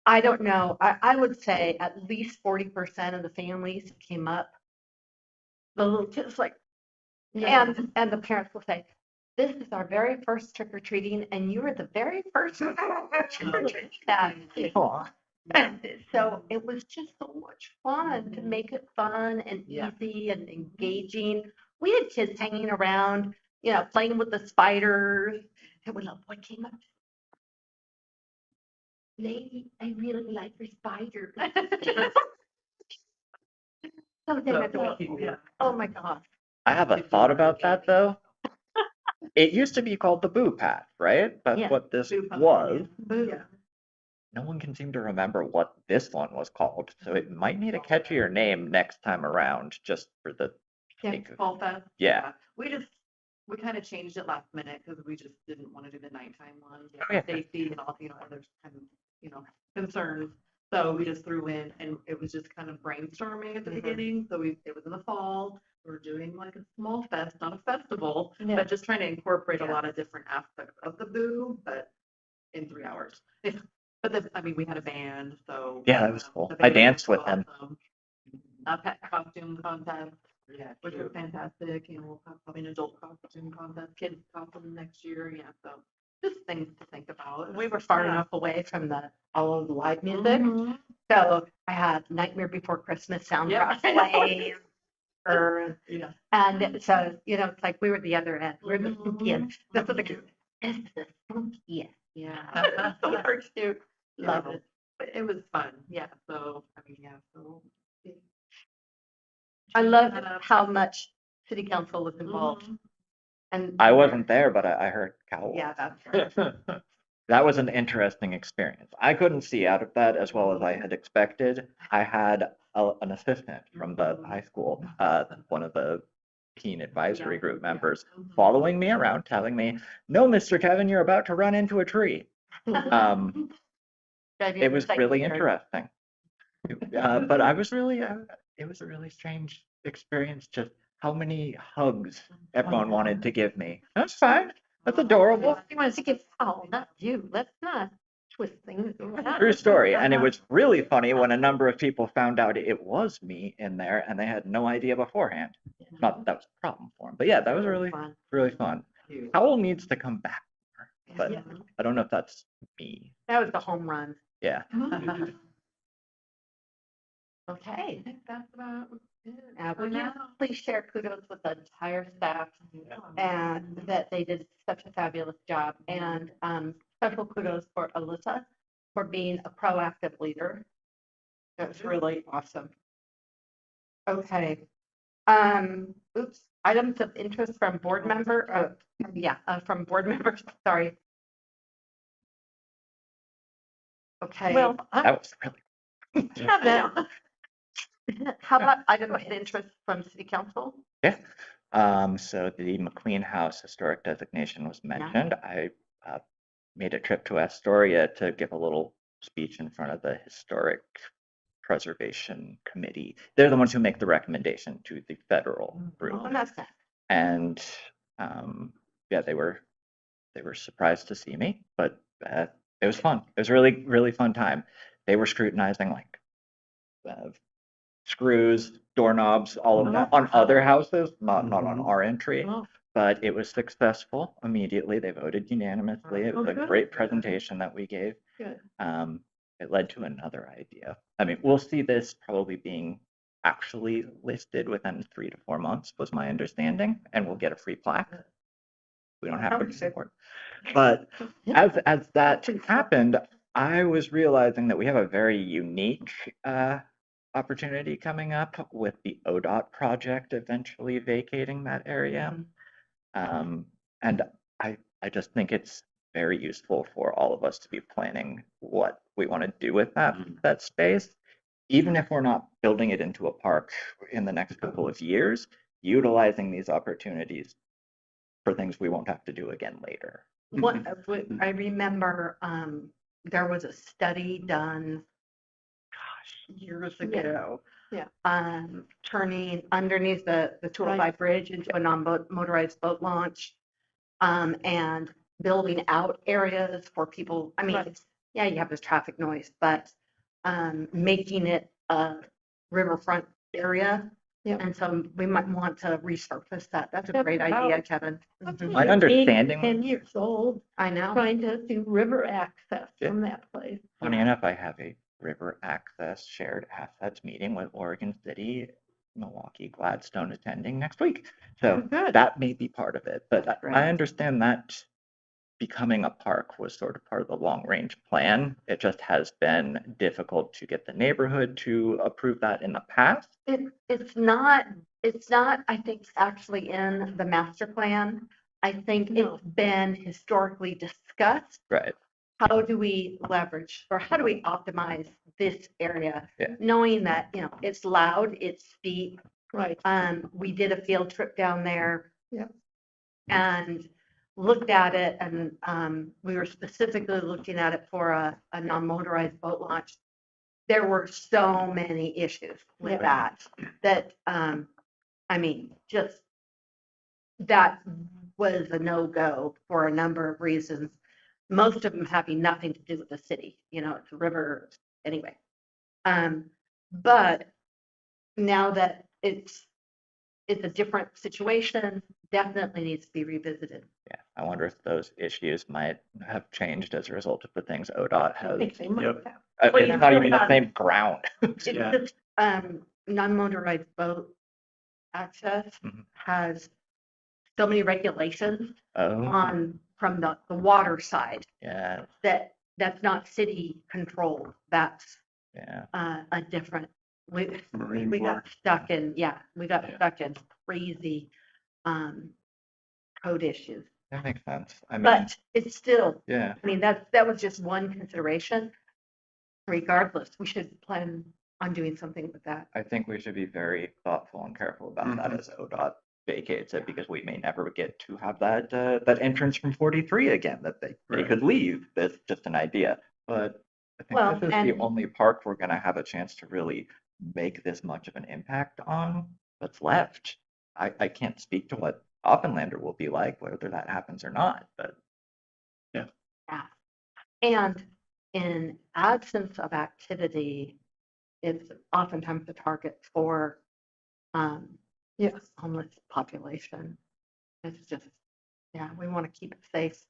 I don't know, I would say at least 40% of the families came up. The little kids like, and the parents will say, this is our very first trick or treating, and you were the very first trick or treating that. And so it was just so much fun to make it fun and easy and engaging. We had kids hanging around, playing with the spiders. And when a boy came up, lady, I really like your spider. Something oh my God. I have a thought about that though. It used to be called the Boo Path, right? That's Yeah. what this Boo Path, was. Boo. No one can seem to remember what this one was called, so it might need a catchier name next time around, just for the sake of. Fall Fest. Yeah. We kind of changed it last minute because we just didn't want to do the nighttime one. Oh, yeah. Safety and all, other kind of, concerns. So we just threw in, and it was just kind of brainstorming at the beginning. So it was in the fall. We were doing like a small fest, not a festival, but just trying to incorporate a lot of different aspects of the Boo, but in 3 hours. But we had a band, so. Yeah, that was cool. the I band danced was with them. awesome. A pet costume contest, which was fantastic. We'll have probably an adult costume contest, kids costume next year. Yeah, so just things to think about. We were far enough away from all of the live music. So I had Nightmare Before Christmas soundtrack playing. And so, it's like we were the other end. We're the spooky end. That's what the this is the spooky end. Yeah. So we're cute. Love it. But it was fun. Yeah. So, so. I love how much city council was involved. And I wasn't there, but I heard cow. yeah, that's right. That was an interesting experience. I couldn't see out of that as well as I had expected. I had an assistant from the high school, one of the teen advisory group members, following me around, telling me, "No, Mr. Kevin, you're about to run into a tree." It was really interesting. But it was a really strange experience. Just how many hugs everyone wanted to give me. That's fine. That's adorable. He wants to get, oh, not you, let's not twist things around. True story. And it was really funny when a number of people found out it was me in there and they had no idea beforehand. Not that that was a problem for them, but yeah, that was really fun. Howell needs to come back more, but I don't know if that's me. That was the home run. Yeah. Okay. I think that's about it. Will you please share kudos with the entire staff and that they did such a fabulous job, and special kudos for Alyssa for being a proactive leader. That's really awesome. Okay. Items of interest from board member. From board members. Sorry. Okay. Well, That was really How about items of interest from city council? Yeah. So the McLean House historic designation was mentioned. I made a trip to Astoria to give a little speech in front of the Historic Preservation Committee. They're the ones who make the recommendation to the federal group. Oh, that's that. And they were surprised to see me, but it was fun. It was a really, really fun time. They were scrutinizing like screws, doorknobs, all of that on other houses, not on our entry. But it was successful immediately. They voted unanimously. It was a great presentation that we gave. Good. It led to another idea. We'll see this probably being actually listed within 3 to 4 months, was my understanding, and we'll get a free plaque. We don't have to support. But as that happened, I was realizing that we have a very unique opportunity coming up with the ODOT project eventually vacating that area. And I just think it's very useful for all of us to be planning what we want to do with that space, even if we're not building it into a park in the next couple of years, utilizing these opportunities for things we won't have to do again later. What I remember, there was a study done, years ago. Turning underneath the 205 bridge into a non-motorized boat launch. and building out areas for people. I mean, Right. yeah, you have this traffic noise, but making it a riverfront area. Yep. And so we might want to resurface that. That's a That's great about- idea, Kevin. That's Mhm. My like understanding 10 years old, I know. trying to do river access Yeah. from that place. Funny enough, I have a river access shared assets meeting with Oregon City, Milwaukee, Gladstone attending next week. So Good. that may be part of it, but That's great. I understand that becoming a park was sort of part of the long range plan. It just has been difficult to get the neighborhood to approve that in the past. It's not, I think, actually in the master plan. I think No. it's been historically discussed. Right. How do we leverage or how do we optimize this area? Yeah. Knowing that, it's loud, it's steep. Right. We did a field trip down there. Yep. And looked at it and we were specifically looking at it for a non-motorized boat launch. There were so many issues with that I mean, just that was a no-go for a number of reasons. Most of them having nothing to do with the city, it's a river anyway. But now that it's a different situation, definitely needs to be revisited. Yeah. I wonder if those issues might have changed as a result of the things ODOT I has. think they might Yep. have. Well, It's you not feel even the bad. same ground. It's Yeah. just, non-motorized boat access Mhm. has so many regulations Oh, from the water side yeah, that's not city controlled. That's yeah. a different, we Marine got Corps. stuck in, we got Yeah. stuck in crazy code issues. That makes sense. I mean, But it's still, yeah, I mean, that was just one consideration. Regardless, we should plan on doing something with that. I think we should be very thoughtful and careful about that as ODOT vacates it, because we may never get to have that that entrance from 43 again, that they Right. could leave. That's just an idea. But I think Well, this is and- the only park we're going to have a chance to really make this much of an impact on that's left. I can't speak to what Offenlander will be like, whether that happens or not, but Yeah. And in absence of activity, it's oftentimes a target for Yes. homeless population. It's just, we want to keep it safe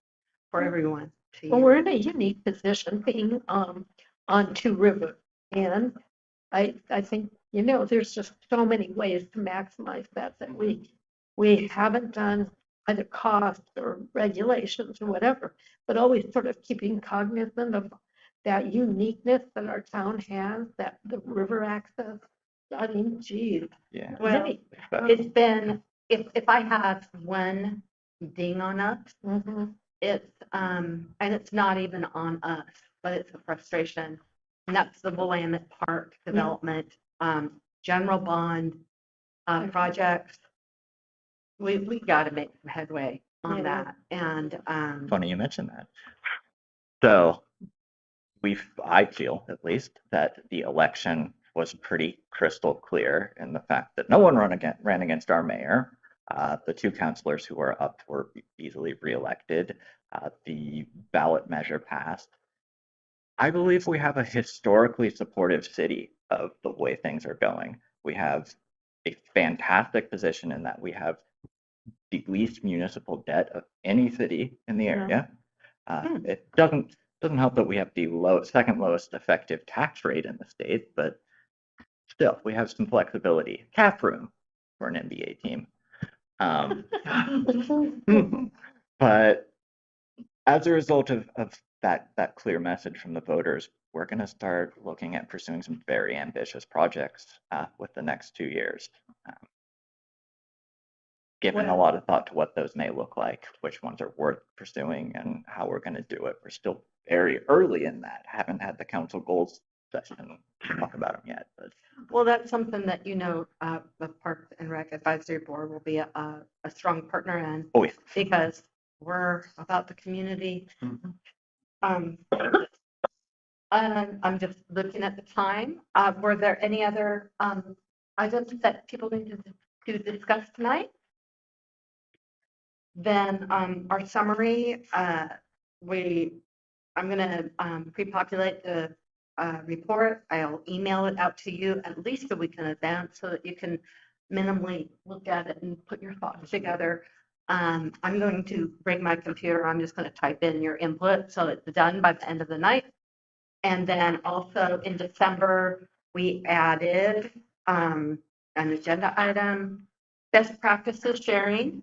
for everyone to Well, use. we're in a unique position being on Two River. And I think, there's just so many ways to maximize that we haven't done either cost or regulations or whatever, but always sort of keeping cognizant of that uniqueness that our town has, that the river access. I mean, geez. yeah. Well, Hey. it's been, if I have one ding on us, Mhm. it's, and it's not even on us, but it's a frustration. And that's the Willamette Park development, general bond, projects. We got to make some headway on Yeah. that. And, Funny you mentioned that. So I feel at least that the election was pretty crystal clear in the fact that no one ran against our mayor. The two councilors who were up were easily reelected. The ballot measure passed. I believe we have a historically supportive city of the way things are going. We have a fantastic position in that we have the least municipal debt of any city in the area. It doesn't help that we have the second lowest effective tax rate in the state, but still, we have some flexibility. Cap room for an NBA team. But as a result of that clear message from the voters, we're going to start looking at pursuing some very ambitious projects with the next 2 years. Given a lot of thought to what those may look like, which ones are worth pursuing, and how we're going to do it. We're still very early in that. Haven't had the council goals session to talk about them yet. But well, that's something that, the Park and Rec Advisory Board will be a strong partner in. oh, yeah. Because we're about the community. I'm just looking at the time. Were there any other items that people need to discuss tonight? Then, our summary, I'm gonna, pre-populate the, report. I'll email it out to you at least a week in advance so that you can minimally look at it and put your thoughts together. I'm going to bring my computer. I'm just gonna type in your input so it's done by the end of the night. And then also in December, we added, an agenda item, best practices sharing.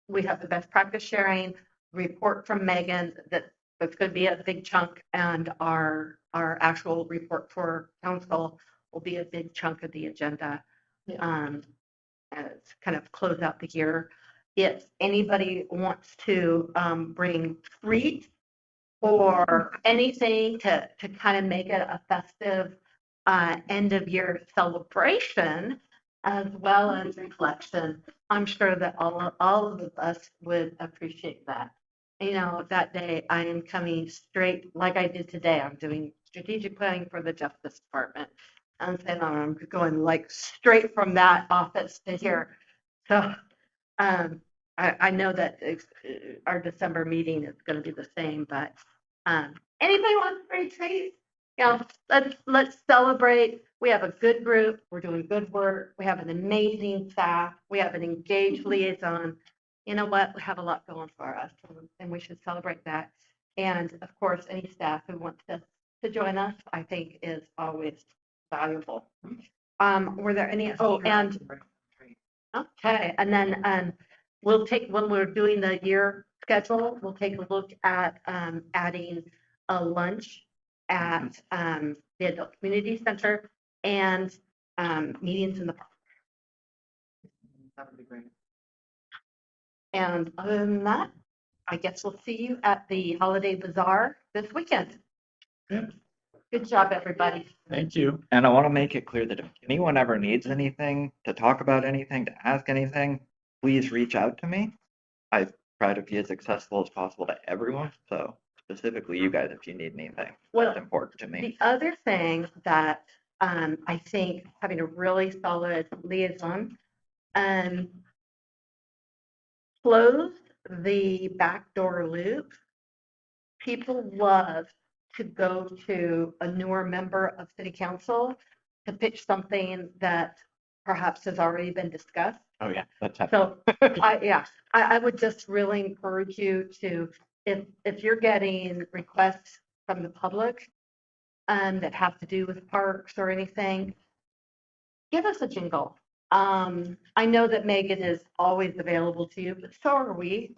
We have the best practice sharing report from Megan that's going to be a big chunk, and our actual report for council will be a big chunk of the agenda. As kind of close out the year. If anybody wants to bring treats or anything to kind of make it a festive end of year celebration as well as reflection, I'm sure that all of us would appreciate that. You know, that day I am coming straight, like I did today, I'm doing strategic planning for the Justice Department. And then I'm going like straight from that office to here. So I know that our December meeting is going to be the same, but anybody wants to bring treats? You know, let's celebrate. We have a good group. We're doing good work. We have an amazing staff. We have an engaged liaison. You know what? We have a lot going for us, and we should celebrate that. And of course, any staff who wants to join us, I think, is always valuable. Were there any? Oh, and okay, and then we'll take, when we're doing the year schedule, we'll take a look at adding a lunch at the Adult Community Center and meetings in the park. That would be great. And other than that, I guess we'll see you at the Holiday Bazaar this weekend. Yeah. Good job, everybody. Thank you. And I want to make it clear that if anyone ever needs anything, to talk about anything, to ask anything, please reach out to me. I try to be as accessible as possible to everyone. So specifically you guys, if you need anything, Well, that's important to me. The other thing that I think having a really solid liaison, close the backdoor loop. People love to go to a newer member of city council to pitch something that perhaps has already been discussed. Oh yeah, that's happening. So I would just really encourage you to, if you're getting requests from the public that have to do with parks or anything, give us a jingle. I know that Megan is always available to you, but so are we.